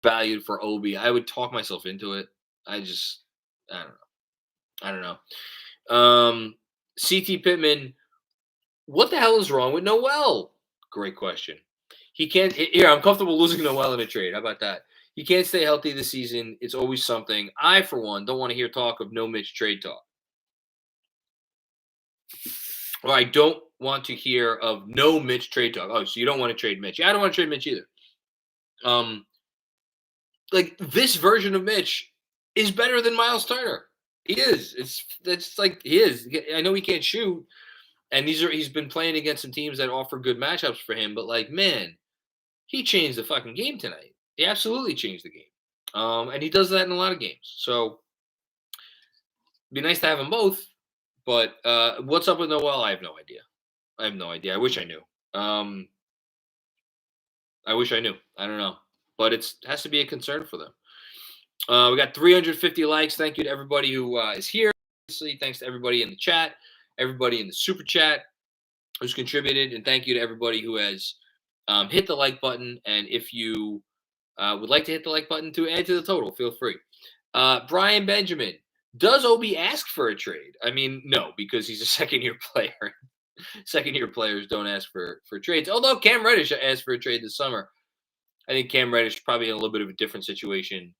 valued for Obi, I would talk myself into it. I don't know. CT Pittman, what the hell is wrong with Noel? Great question. He can't. Here, I'm comfortable losing Noel in a trade. How about that? He can't stay healthy this season. It's always something. I, for one, don't want to hear talk of no Mitch trade talk. Or I don't want to hear of no Mitch trade talk. Oh, so you don't want to trade Mitch? Yeah, I don't want to trade Mitch either. Like this version of Mitch is better than Miles Turner. He is. It's like he is. I know he can't shoot, and he's been playing against some teams that offer good matchups for him. But like, man, he changed the fucking game tonight. He absolutely changed the game. And he does that in a lot of games. So it'd be nice to have them both. But what's up with Noel? I have no idea. I wish I knew. I don't know. But it has to be a concern for them. We got 350 likes. Thank you to everybody who is here. Obviously, thanks to everybody in the chat, everybody in the super chat who's contributed, and thank you to everybody who has hit the like button. And if you would like to hit the like button to add to the total, feel free. Brian Benjamin, does Obi ask for a trade? I mean, no, because he's a second-year player. Second-year players don't ask for trades. Although Cam Reddish asked for a trade this summer. I think Cam Reddish is probably in a little bit of a different situation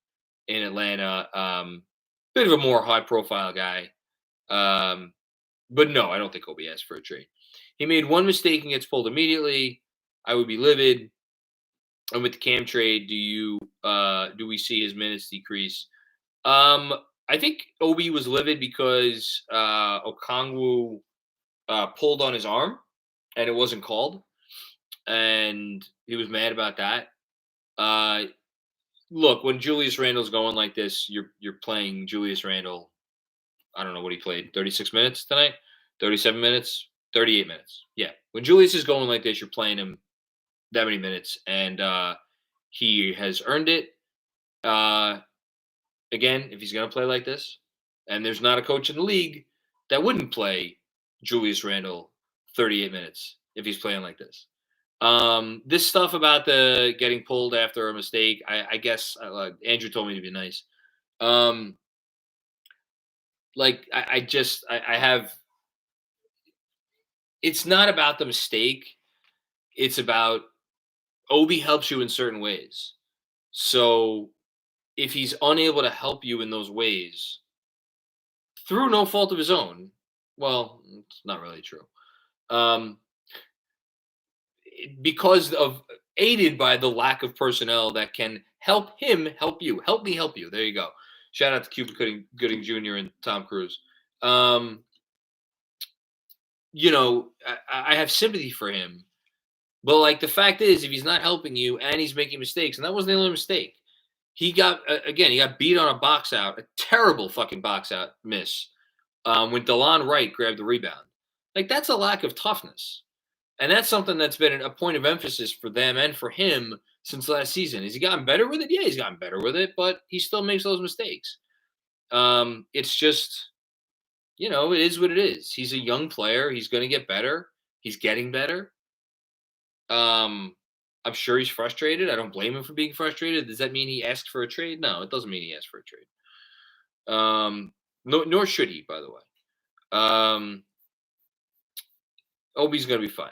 in Atlanta. Bit of a more high-profile guy. But no, I don't think Obi asked for a trade. He made one mistake and gets pulled immediately. I would be livid. And with the Cam trade, do we see his minutes decrease? I think Obi was livid because Okongwu pulled on his arm and it wasn't called, and he was mad about that. Look, when Julius Randle's going like this, you're playing Julius Randle. I don't know what he played, 36 minutes tonight, 37 minutes, 38 minutes. Yeah, when Julius is going like this, you're playing him that many minutes, and he has earned it. Again, if he's going to play like this, and there's not a coach in the league that wouldn't play Julius Randle 38 minutes if he's playing like this. This stuff about the getting pulled after a mistake, I guess Andrew told me to be nice. I have. It's not about the mistake. It's about Obi helps you in certain ways. So if he's unable to help you in those ways through no fault of his own, well, it's not really true. Because of aided by the lack of personnel that can help him help you. Help me help you. There you go. Shout out to Cuba Gooding Jr. and Tom Cruise. I have sympathy for him. But like the fact is, if he's not helping you and he's making mistakes, and that wasn't the only mistake. He got beat on a box out, a terrible fucking box out miss when DeLon Wright grabbed the rebound. Like, that's a lack of toughness. And that's something that's been a point of emphasis for them and for him since last season. Has he gotten better with it? Yeah, he's gotten better with it, but he still makes those mistakes. It's just, it is what it is. He's a young player. He's going to get better. He's getting better. I'm sure he's frustrated. I don't blame him for being frustrated. Does that mean he asked for a trade? No, it doesn't mean he asked for a trade. Nor should he, by the way. Obi's gonna be fine,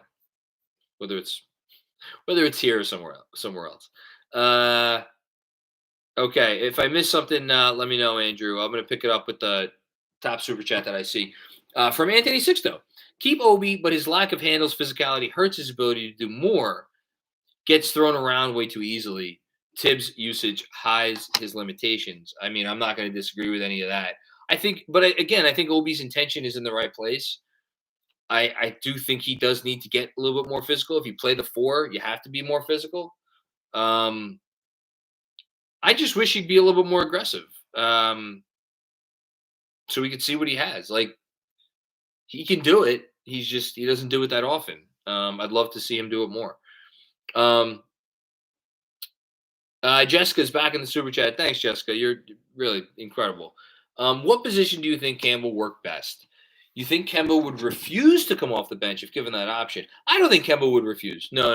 whether it's here or somewhere else. Okay, if I missed something, let me know, Andrew. I'm gonna pick it up with the top super chat that I see. From Anthony Sixto. Keep Obi, but his lack of handles, physicality hurts his ability to do more. Gets thrown around way too easily. Tibbs' usage hides his limitations. I mean, I'm not going to disagree with any of that. I think Obi's intention is in the right place. I do think he does need to get a little bit more physical. If you play the 4, you have to be more physical. I just wish he'd be a little bit more aggressive. So we could see what he has. Like, he can do it. He doesn't do it that often. I'd love to see him do it more. Jessica's back in the super chat. Thanks, Jessica. You're really incredible. What position do you think Kemba will work best? You think Kemba would refuse to come off the bench if given that option? I don't think Kemba would refuse. No.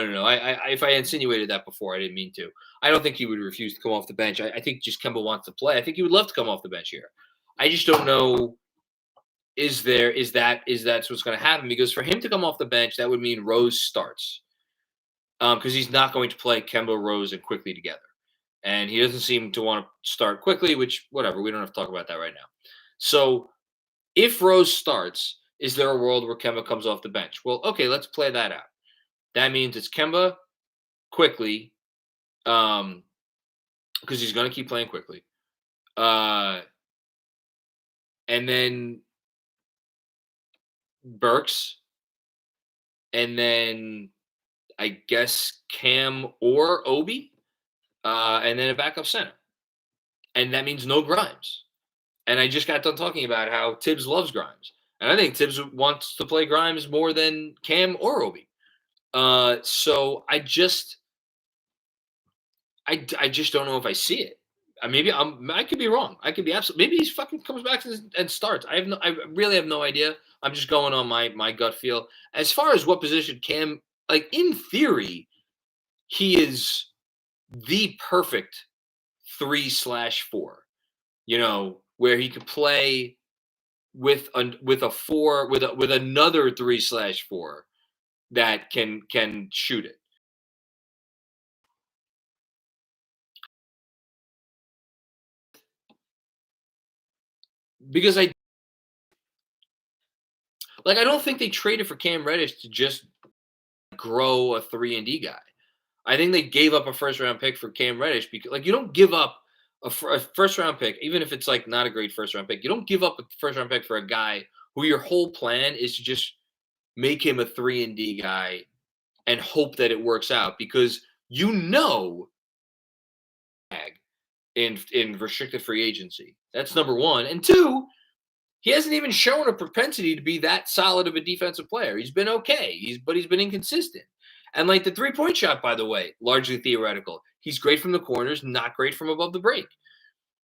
If I insinuated that before, I didn't mean to. I don't think he would refuse to come off the bench. I think just Kemba wants to play. I think he would love to come off the bench here. I just don't know. Is that what's going to happen? Because for him to come off the bench, that would mean Rose starts. Because he's not going to play Kemba, Rose, and Quickly together. And he doesn't seem to want to start quickly, which, whatever, we don't have to talk about that right now. So if Rose starts, is there a world where Kemba comes off the bench? Well, okay, let's play that out. That means it's Kemba, Quickly, because he's going to keep playing Quickly. And then Burks, and then I guess Cam or Obi. And then a backup center. And that means no Grimes. And I just got done talking about how Tibbs loves Grimes. And I think Tibbs wants to play Grimes more than Cam or Obi. So I just don't know if I see it. I could be wrong. I could be absolutely. Maybe he fucking comes back and starts. I really have no idea. I'm just going on my gut feel. As far as what position Cam, like in theory, he is the perfect 3/4, where he could play with a 4 with another 3/4 that can shoot it. Because I don't think they traded for Cam Reddish to just grow a 3-and-D guy. I think they gave up a first-round pick for Cam Reddish because, you don't give up a first-round pick, even if it's, not a great first-round pick. You don't give up a first-round pick for a guy who your whole plan is to just make him a 3-and-D guy and hope that it works out because in restricted free agency. That's number one. And two, he hasn't even shown a propensity to be that solid of a defensive player. He's been okay, but he's been inconsistent. And the 3-point shot, by the way, largely theoretical. He's great from the corners, not great from above the break.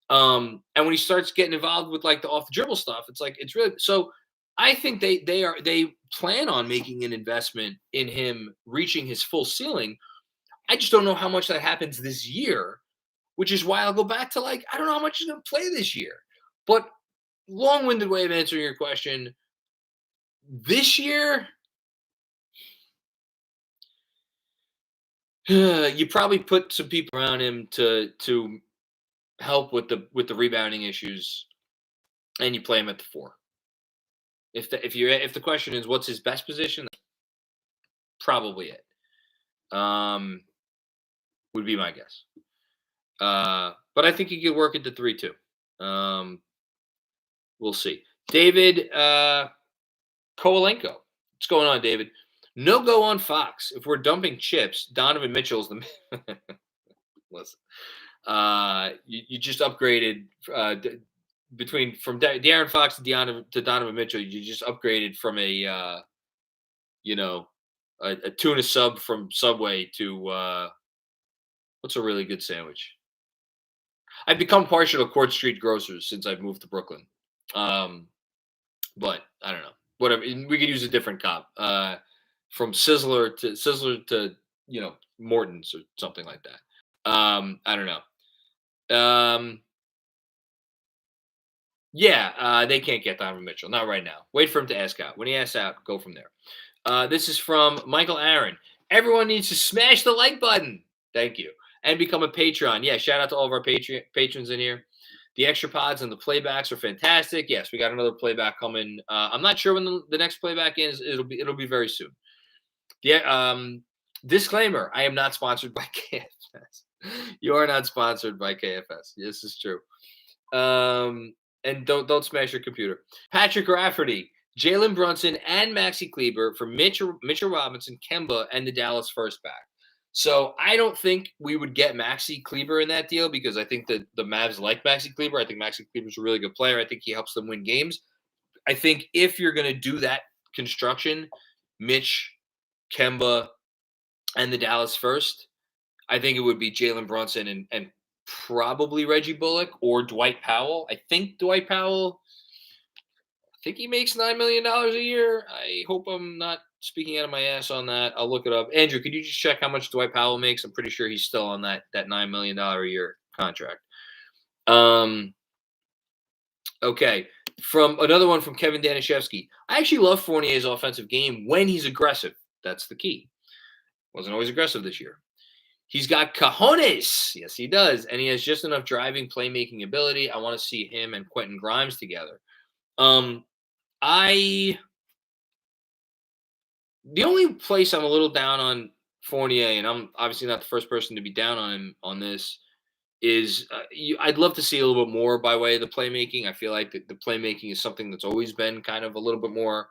And when he starts getting involved with the off the dribble stuff, it's really so. I think they plan on making an investment in him reaching his full ceiling. I just don't know how much that happens this year, which is why I'll go back to I don't know how much he's going to play this year. But long-winded way of answering your question, this year. You probably put some people around him to help with the rebounding issues, and you play him at the 4. If the question is what's his best position, probably it. Would be my guess. But I think he could work at the 3 too. We'll see. David Kowalenko, what's going on, David? No go on Fox. If we're dumping chips, Donovan Mitchell's the listen. You just upgraded from De'Aaron Fox to Donovan Mitchell. You just upgraded from a tuna sub from Subway to what's a really good sandwich? I've become partial to Court Street Grocers since I've moved to Brooklyn. But I don't know. Whatever. We could use a different comp. From Sizzler to Morton's or something like that. I don't know. They can't get Donovan Mitchell. Not right now. Wait for him to ask out. When he asks out, go from there. This is from Michael Aaron. Everyone needs to smash the like button. Thank you. And become a patron. Yeah, shout out to all of our patrons in here. The extra pods and the playbacks are fantastic. Yes, we got another playback coming. I'm not sure when the next playback is. It'll be very soon. Yeah. Disclaimer: I am not sponsored by KFS. You are not sponsored by KFS. This is true. And don't smash your computer. Patrick Rafferty, Jalen Brunson, and Maxi Kleber for Mitchell Robinson, Kemba, and the Dallas first back. So I don't think we would get Maxi Kleber in that deal because I think that the Mavs like Maxi Kleber. I think Maxi Kleber's a really good player. I think he helps them win games. I think if you're going to do that construction, Mitch, Kemba, and the Dallas first, I think it would be Jalen Brunson and probably Reggie Bullock or Dwight Powell. I think Dwight Powell, I think he makes $9 million a year. I hope I'm not speaking out of my ass on that. I'll look it up. Andrew, could you just check how much Dwight Powell makes? I'm pretty sure he's still on that $9 million a year contract. Okay. From another one from Kevin Danishevsky. I actually love Fournier's offensive game when he's aggressive. That's the key. Wasn't always aggressive this year. He's got cojones. Yes, he does. And he has just enough driving, playmaking ability. I want to see him and Quentin Grimes together. The only place I'm a little down on Fournier, and I'm obviously not the first person to be down on him on this, is I'd love to see a little bit more by way of the playmaking. I feel like the playmaking is something that's always been kind of a little bit more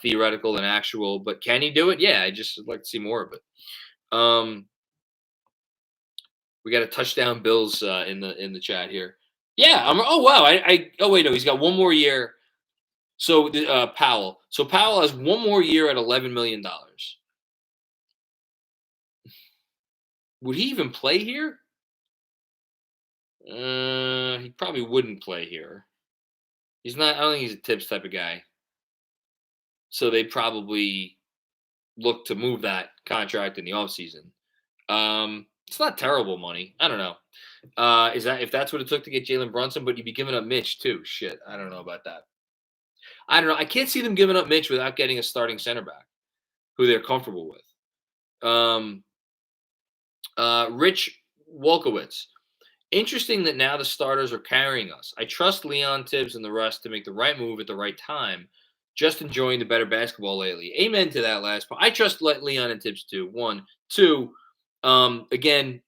theoretical than actual. But can he do it? Yeah, I just would like to see more of it. We got a touchdown Bills in the chat here. Yeah. Oh wow. Oh wait, no, he's got one more year. So Powell. So Powell has one more year at $11 million. Would he even play here? He probably wouldn't play here. He's not. I don't think he's a Tibbs type of guy. So they probably look to move that contract in the offseason. It's not terrible money. I don't know. Is that if that's what it took to get Jalen Brunson, but you'd be giving up Mitch too? Shit, I don't know about that. I don't know. I can't see them giving up Mitch without getting a starting center back who they're comfortable with. Rich Wolkowitz. Interesting that now the starters are carrying us. I trust Leon, Tibbs, and the rest to make the right move at the right time. Just enjoying the better basketball lately. Amen to that last part. I trust Leon and Tibbs too. 1, 2. Again,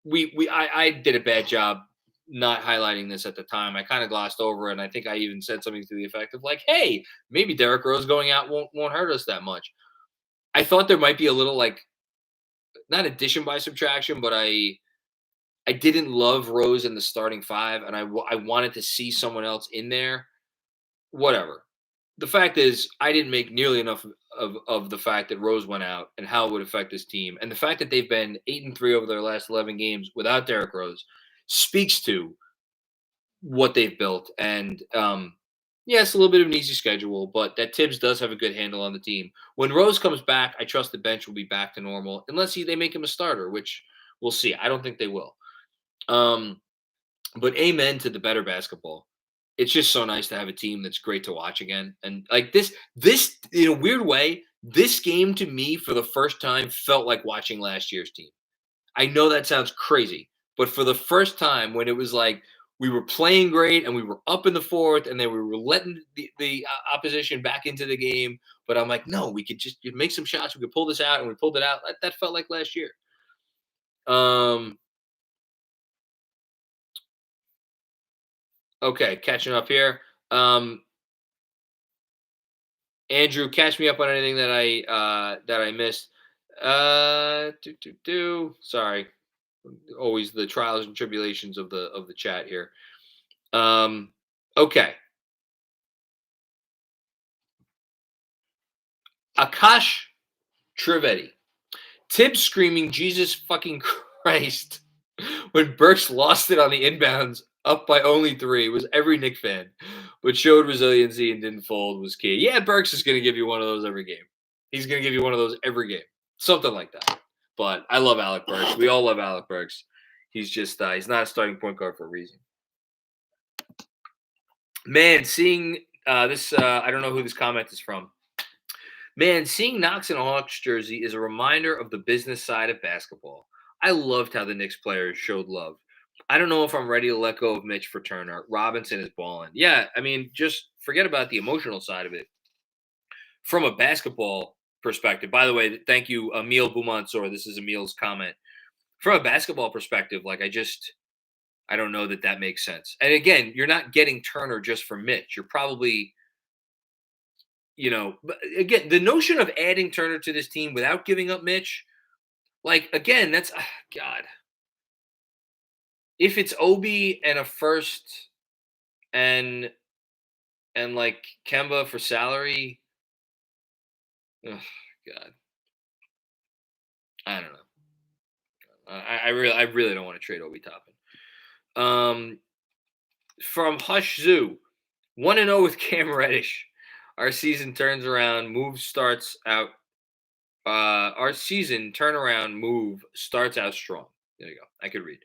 I did a bad job not highlighting this at the time. I kind of glossed over it, and I think I even said something to the effect of like, "Hey, maybe Derrick Rose going out won't hurt us that much." I thought there might be a little like not addition by subtraction, but I didn't love Rose in the starting five, and I wanted to see someone else in there. Whatever. The fact is, I didn't make nearly enough of the fact that Rose went out and how it would affect this team. And the fact that they've been 8-3 over their last 11 games without Derrick Rose speaks to what they've built. And yeah, it's a little bit of an easy schedule, but that Tibbs does have a good handle on the team. When Rose comes back, I trust the bench will be back to normal, unless they make him a starter, which we'll see. I don't think they will. But amen to the better basketball. It's just so nice to have a team that's great to watch again. And like this in a weird way, this game to me for the first time felt like watching last year's team. I know that sounds crazy, but for the first time when it was like we were playing great and we were up in the fourth and then we were letting the opposition back into the game. But I'm like, no, we could just make some shots. We could pull this out, and we pulled it out. That felt like last year. Okay, catching up here. Andrew, catch me up on anything that I missed. Sorry, always the trials and tribulations of the chat here. Okay. Akash Trivedi. Tibbs screaming Jesus fucking Christ when Burks lost it on the inbounds up by only 3 was every Knicks fan, but showed resiliency and didn't fold was key. Yeah, Burks is going to give you one of those every game. He's going to give you one of those every game. Something like that. But I love Alec Burks. We all love Alec Burks. He's just he's not a starting point guard for a reason. Man, seeing this, I don't know who this comment is from. Man, seeing Knox in a Hawks jersey is a reminder of the business side of basketball. I loved how the Knicks players showed love. I don't know if I'm ready to let go of Mitch for Turner. Robinson is balling. Yeah, I mean, just forget about the emotional side of it. From a basketball perspective, by the way, thank you, Emil Boumansor. This is Emil's comment. From a basketball perspective, like I don't know that makes sense. And again, you're not getting Turner just for Mitch. You're probably, but again, the notion of adding Turner to this team without giving up Mitch, like again, that's God. If it's Obi and a first and like Kemba for salary, ugh, God, I don't know. I really don't want to trade Obi Toppin. From Hush Zoo, 1-0 with Cam Reddish. Our season turns around. Our season turnaround move starts out strong. There you go. I could read.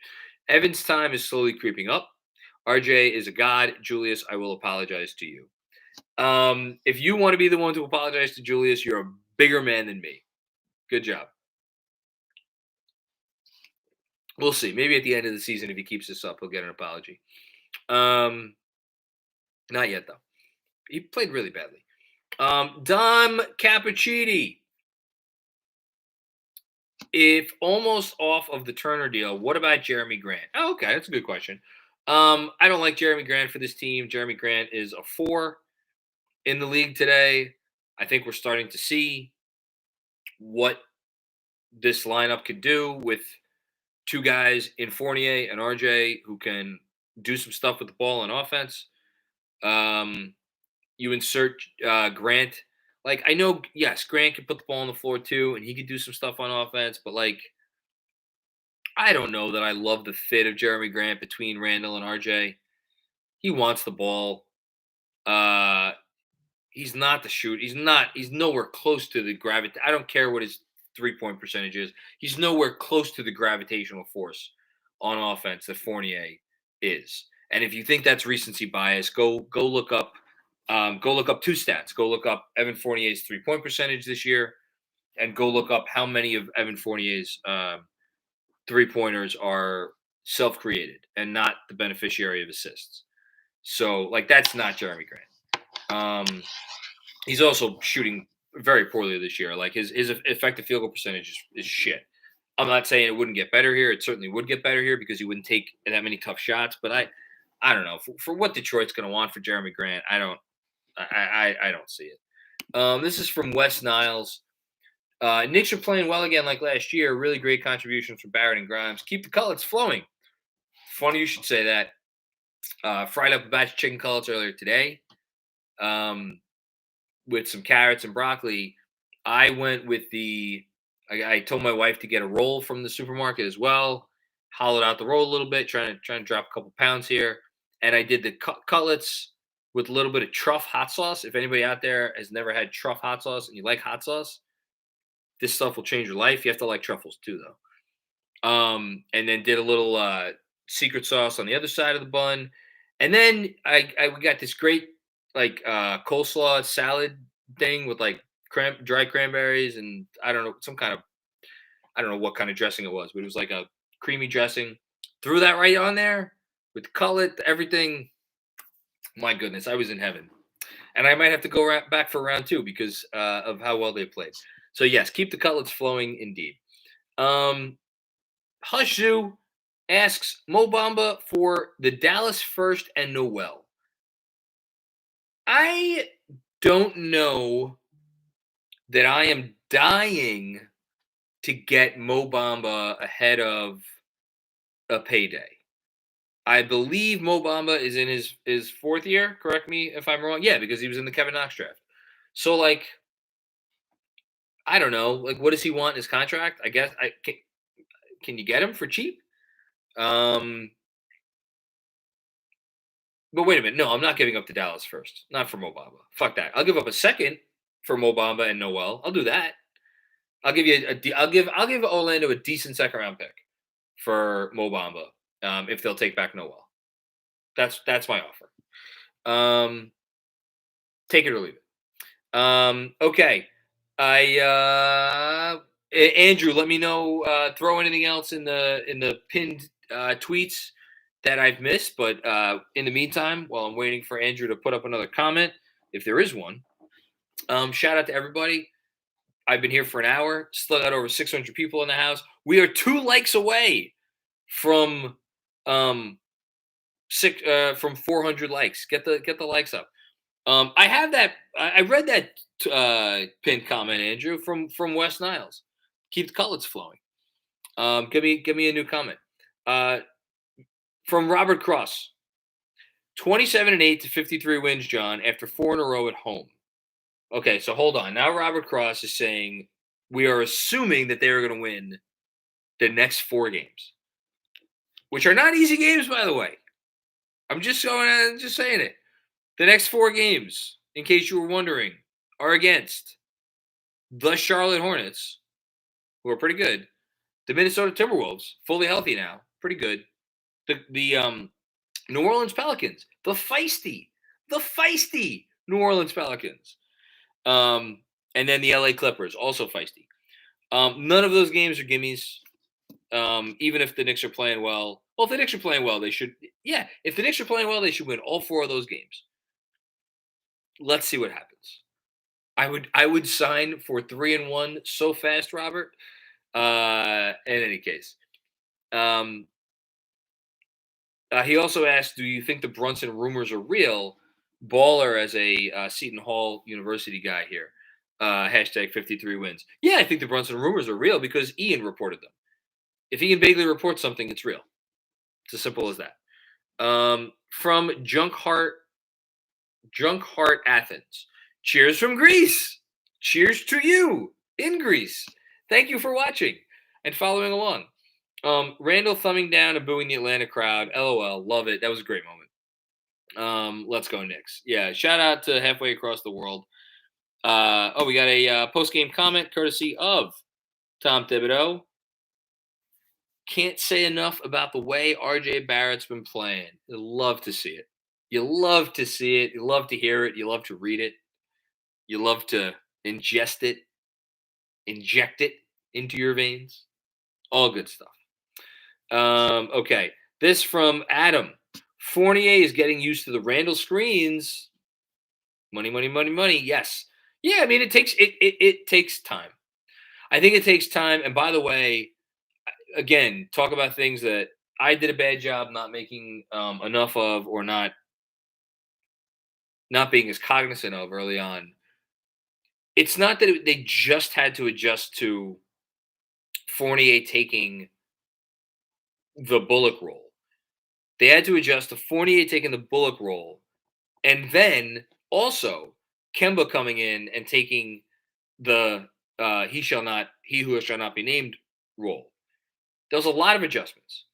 Evan's time is slowly creeping up. RJ is a god. Julius, I will apologize to you. If you want to be the one to apologize to Julius, you're a bigger man than me. Good job. We'll see. Maybe at the end of the season, if he keeps this up, he'll get an apology. Not yet, though. He played really badly. Dom Cappuccini. If almost off of the Turner deal, what about Jeremy Grant? Oh, okay, that's a good question. I don't like Jeremy Grant for this team. Jeremy Grant is a 4 in the league today. I think we're starting to see what this lineup could do with two guys in Fournier and RJ who can do some stuff with the ball on offense. You insert Grant. Like, I know, yes, Grant can put the ball on the floor too, and he could do some stuff on offense, but like, I don't know that I love the fit of Jeremy Grant between Randle and RJ. He wants the ball. He's not the shoot. He's nowhere close to the gravity. I don't care what his 3-point percentage is. He's nowhere close to the gravitational force on offense that Fournier is. And if you think that's recency bias, go look up two stats. Go look up Evan Fournier's 3-point percentage this year, and go look up how many of Evan Fournier's 3-pointers are self-created and not the beneficiary of assists. So, like, that's not Jeremy Grant. He's also shooting very poorly this year. Like, his effective field goal percentage is shit. I'm not saying it wouldn't get better here. It certainly would get better here because he wouldn't take that many tough shots. But I don't know. For what Detroit's going to want for Jeremy Grant, I don't see it. This is from Wes Niles. Knicks are playing well again like last year. Really great contributions from Barrett and Grimes. Keep the cullets flowing. Funny you should say that. Fried up a batch of chicken cullets earlier today with some carrots and broccoli. I went with I told my wife to get a roll from the supermarket as well. Hollowed out the roll a little bit, trying to drop a couple pounds here. And I did the cutlets with a little bit of truff hot sauce. If anybody out there has never had truff hot sauce and you like hot sauce, this stuff will change your life. You have to like truffles too, though. And then did a little secret sauce on the other side of the bun. And then we got this great like coleslaw salad thing with like dry cranberries and I don't know what kind of dressing it was, but it was like a creamy dressing. Threw that right on there with the cutlet, everything. My goodness, I was in heaven. And I might have to go back for round 2 because of how well they played. So yes, keep the cutlets flowing indeed. Hushu asks Mo Bamba for the Dallas first and Noel. I don't know that I am dying to get Mo Bamba ahead of a payday. I believe Mo Bamba is in his 4th year. Correct me if I'm wrong. Yeah, because he was in the Kevin Knox draft. So, like, I don't know. Like, what does he want in his contract? I guess can you get him for cheap? But wait a minute. No, I'm not giving up to Dallas first. Not for Mo Bamba. Fuck that. I'll give up a second for Mo Bamba and Noel. I'll do that. I'll give you I'll give Orlando a decent second round pick for Mo Bamba if they'll take back Noel. That's my offer. Take it or leave it. Okay. Andrew, let me know. Throw anything else in the pinned tweets. that I've missed. But in the meantime, while I'm waiting for Andrew to put up another comment, if there is one, shout out to everybody. I've been here for an hour. Still got over 600 people in the house. We are 2 likes away from from 400 likes. Get the likes up. I have that. I read that pinned comment, Andrew, from West Niles. Keep the colors flowing. Give me a new comment. From Robert Cross. 27-8 to 53 wins, John, after 4 in a row at home. Okay, so hold on. Now Robert Cross is saying we are assuming that they are going to win the next 4 games, which are not easy games, by the way. I'm just saying it. The next 4 games, in case you were wondering, are against the Charlotte Hornets, who are pretty good. The Minnesota Timberwolves, fully healthy now, pretty good. The New Orleans Pelicans, the feisty New Orleans Pelicans. And then the LA Clippers, also feisty. None of those games are gimmies. Even if the Knicks are playing well. Well, if the Knicks are playing well, they should. Yeah, if the Knicks are playing well, they should win all 4 of those games. Let's see what happens. I would sign for 3-1 so fast, Robert. In any case, he also asked, "Do you think the Brunson rumors are real?" Baller as a Seton Hall University guy here. Hashtag 53 wins. Yeah, I think the Brunson rumors are real because Ian reported them. If Ian Bagley reports something, it's real. It's as simple as that. From Junk Heart Athens. Cheers from Greece. Cheers to you in Greece. Thank you for watching and following along. Randle thumbing down and booing the Atlanta crowd. LOL. Love it. That was a great moment. Let's go Knicks. Yeah, shout out to halfway across the world. We got a post-game comment courtesy of Tom Thibodeau. Can't say enough about the way RJ Barrett's been playing. You love to see it. You love to see it. You love to hear it. You love to read it. You love to ingest it, inject it into your veins. All good stuff. Okay. This from Adam. Fournier is getting used to the Randle screens. Money, money, money, money. Yes. Yeah, I mean, it takes time. I think it takes time. And by the way, again, talk about things that I did a bad job not making enough of or not being as cognizant of early on. It's not that they just had to adjust to Fournier taking the Bullock role. They had to adjust to Fournier taking the Bullock role, and then also Kemba coming in and taking the he who shall not be named role. There was a lot of adjustments,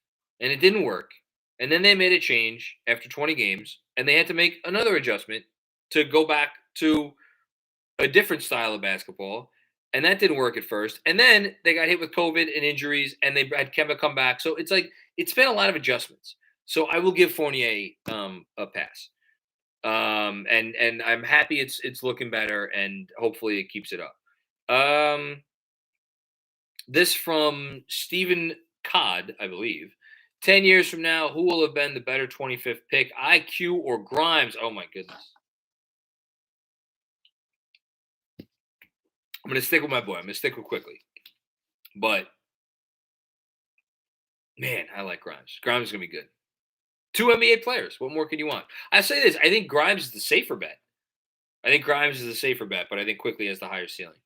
and it didn't work. And then they made a change after 20 games, and they had to make another adjustment to go back to a different style of basketball, and that didn't work at first. And then they got hit with COVID and injuries, and they had Kemba come back. So it's like it's been a lot of adjustments. So I will give Fournier a pass. And I'm happy it's looking better, and hopefully it keeps it up. This from Stephen Codd, I believe. 10 years from now, who will have been the better 25th pick, IQ or Grimes? Oh, my goodness. I'm going to stick with my boy. I'm going to stick with Quickly. But, man, I like Grimes. Grimes is going to be good. 2 NBA players. What more can you want? I say this. I think Grimes is the safer bet. But I think Quickly has the higher ceiling.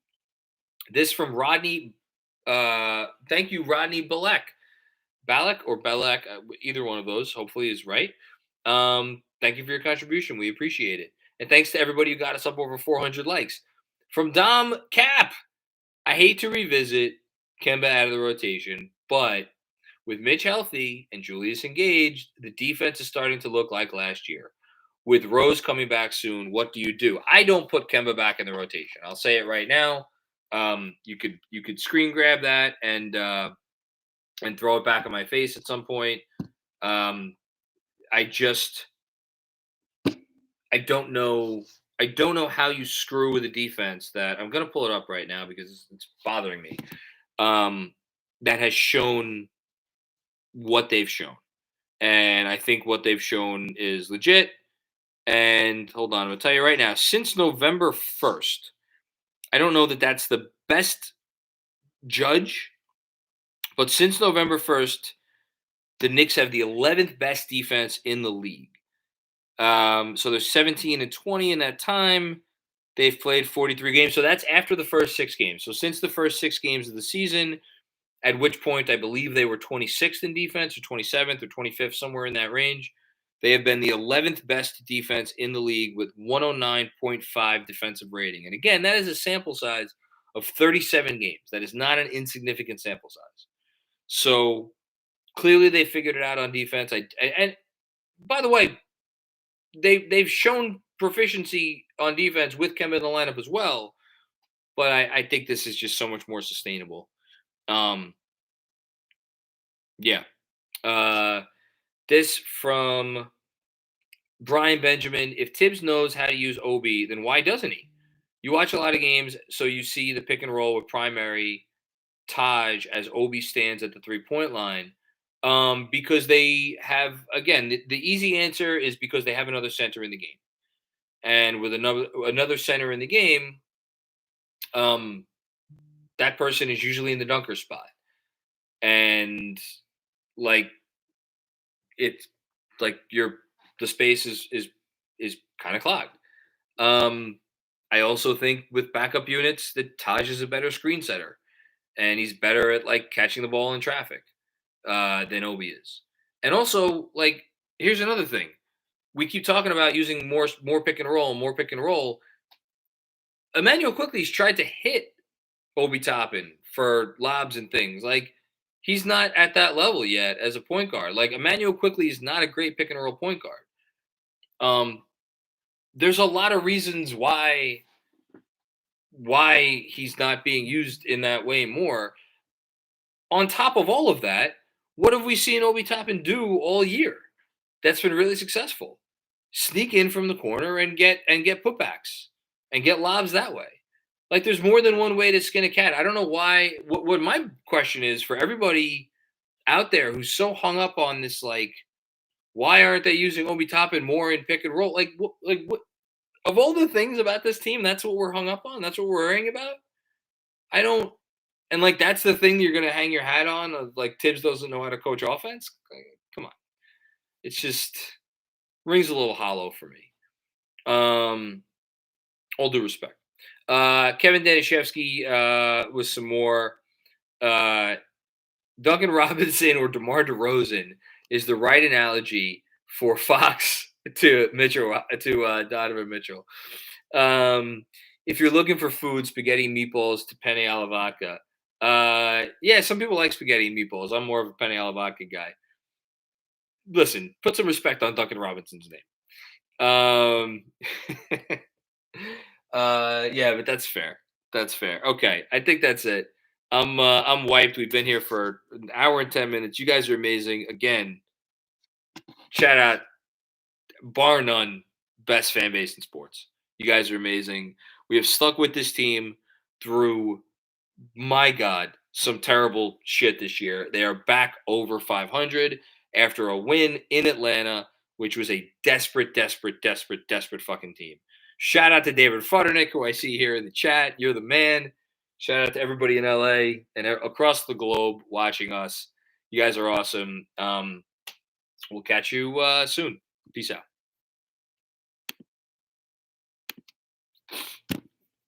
This from Rodney. Thank you, Rodney Balek. Balak or Belak, either one of those, hopefully is right. Thank you for your contribution. We appreciate it. And thanks to everybody who got us up over 400 likes. From Dom Cap, I hate to revisit Kemba out of the rotation, but with Mitch healthy and Julius engaged, the defense is starting to look like last year. With Rose coming back soon, what do you do? I don't put Kemba back in the rotation. I'll say it right now. You could screen grab that and throw it back in my face at some point. I don't know how you screw with a defense that I'm going to pull it up right now because it's bothering me. That has shown what they've shown. And I think what they've shown is legit. And hold on, I'm going to tell you right now, since November 1st, I don't know that that's the best judge, but since November 1st, the Knicks have the 11th best defense in the league. So they're 17-20 in that time. They've played 43 games. So that's after the first 6 games. So since the first 6 games of the season, at which point I believe they were 26th in defense or 27th or 25th, somewhere in that range. They have been the 11th best defense in the league with 109.5 defensive rating. And again, that is a sample size of 37 games. That is not an insignificant sample size. So clearly they figured it out on defense. And by the way, they've shown proficiency on defense with Kemba in the lineup as well. But I think this is just so much more sustainable. Yeah. This from Brian Benjamin. If Tibbs knows how to use Obi, then why doesn't he? You watch a lot of games, so you see the pick and roll with primary Taj as Obi stands at the 3-point line. Because they have, again, the easy answer is because they have another center in the game. And with another center in the game, that person is usually in the dunker spot. And like it's like the space is kind of clogged. I also think with backup units that Taj is a better screen setter, and he's better at like catching the ball in traffic than Obi is. And also, like, here's another thing: we keep talking about using more pick and roll, more pick and roll. Emmanuel Quickly's tried to hit Obi Toppin for lobs and things. Like, he's not at that level yet as a point guard. Like, Emmanuel Quickly is not a great pick and roll point guard. There's a lot of reasons why he's not being used in that way more. On top of all of that, what have we seen Obi Toppin do all year that's been really successful? Sneak in from the corner and get putbacks and get lobs that way. Like, there's more than one way to skin a cat. I don't know why. What my question is for everybody out there who's so hung up on this, like, why aren't they using Obi Toppin more in pick and roll? Like what? Of all the things about this team, that's what we're hung up on. That's what we're worrying about. I don't, and like that's the thing you're gonna hang your hat on. Of like Tibbs doesn't know how to coach offense. Come on, it's just rings a little hollow for me. All due respect. Kevin Danishevsky with some more. Duncan Robinson or DeMar DeRozan is the right analogy for Fox to Mitchell to Donovan Mitchell. If you're looking for food, spaghetti and meatballs to penne alla vodka. Yeah, some people like spaghetti and meatballs. I'm more of a penne alla vodka guy. Listen, put some respect on Duncan Robinson's name. Yeah, but that's fair. That's fair. Okay, I think that's it. I'm wiped. We've been here for an hour and 10 minutes. You guys are amazing. Again, shout out, bar none, best fan base in sports. You guys are amazing. We have stuck with this team through, my God, some terrible shit this year. They are back over 500 after a win in Atlanta, which was a desperate fucking team. Shout out to David Futternick, who I see here in the chat. You're the man. Shout out to everybody in LA and across the globe watching us. You guys are awesome. We'll catch you soon. Peace out.